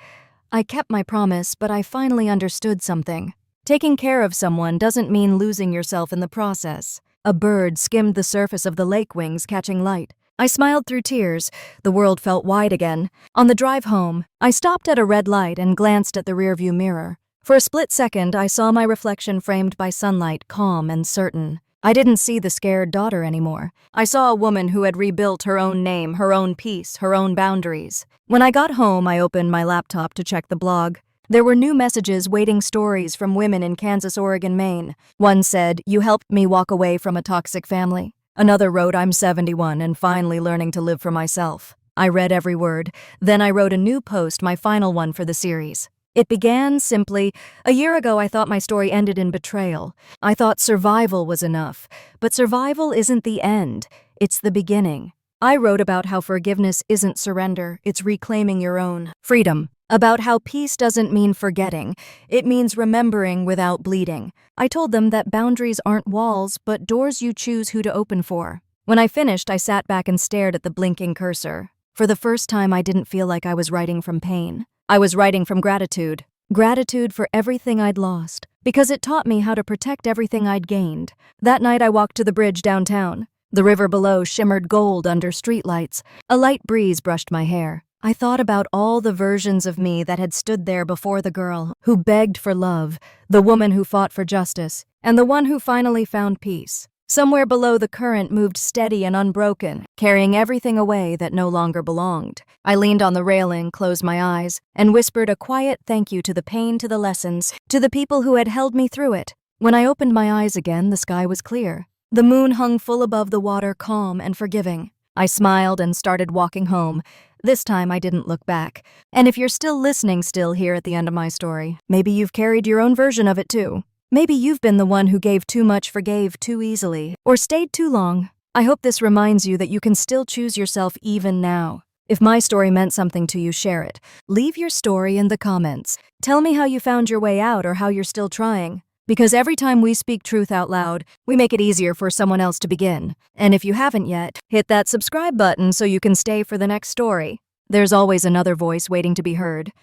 "I kept my promise, but I finally understood something. Taking care of someone doesn't mean losing yourself in the process." A bird skimmed the surface of the lake wings, catching light. I smiled through tears. The world felt wide again. On the drive home, I stopped at a red light and glanced at the rearview mirror. For a split second, I saw my reflection framed by sunlight, calm and certain. I didn't see the scared daughter anymore. I saw a woman who had rebuilt her own name, her own peace, her own boundaries. When I got home, I opened my laptop to check the blog. There were new messages waiting, stories from women in Kansas, Oregon, Maine. One said, "You helped me walk away from a toxic family." Another wrote, "I'm 71 and finally learning to live for myself." I read every word. Then I wrote a new post, my final one for the series. It began simply, "A year ago I thought my story ended in betrayal. I thought survival was enough. But survival isn't the end. It's the beginning." I wrote about how forgiveness isn't surrender, it's reclaiming your own freedom. About how peace doesn't mean forgetting, it means remembering without bleeding. I told them that boundaries aren't walls, but doors you choose who to open for. When I finished, I sat back and stared at the blinking cursor. For the first time, I didn't feel like I was writing from pain. I was writing from gratitude. Gratitude for everything I'd lost, because it taught me how to protect everything I'd gained. That night I walked to the bridge downtown. The river below shimmered gold under streetlights. A light breeze brushed my hair. I thought about all the versions of me that had stood there before the girl who begged for love, the woman who fought for justice, and the one who finally found peace. Somewhere below, the current moved steady and unbroken, carrying everything away that no longer belonged. I leaned on the railing, closed my eyes, and whispered a quiet thank you to the pain, to the lessons, to the people who had held me through it. When I opened my eyes again, the sky was clear. The moon hung full above the water, calm and forgiving. I smiled and started walking home. This time I didn't look back. And if you're still listening, still here at the end of my story, maybe you've carried your own version of it too. Maybe you've been the one who gave too much, forgave too easily, or stayed too long. I hope this reminds you that you can still choose yourself even now. If my story meant something to you, share it. Leave your story in the comments. Tell me how you found your way out or how you're still trying. Because every time we speak truth out loud, we make it easier for someone else to begin. And if you haven't yet, hit that subscribe button so you can stay for the next story. There's always another voice waiting to be heard.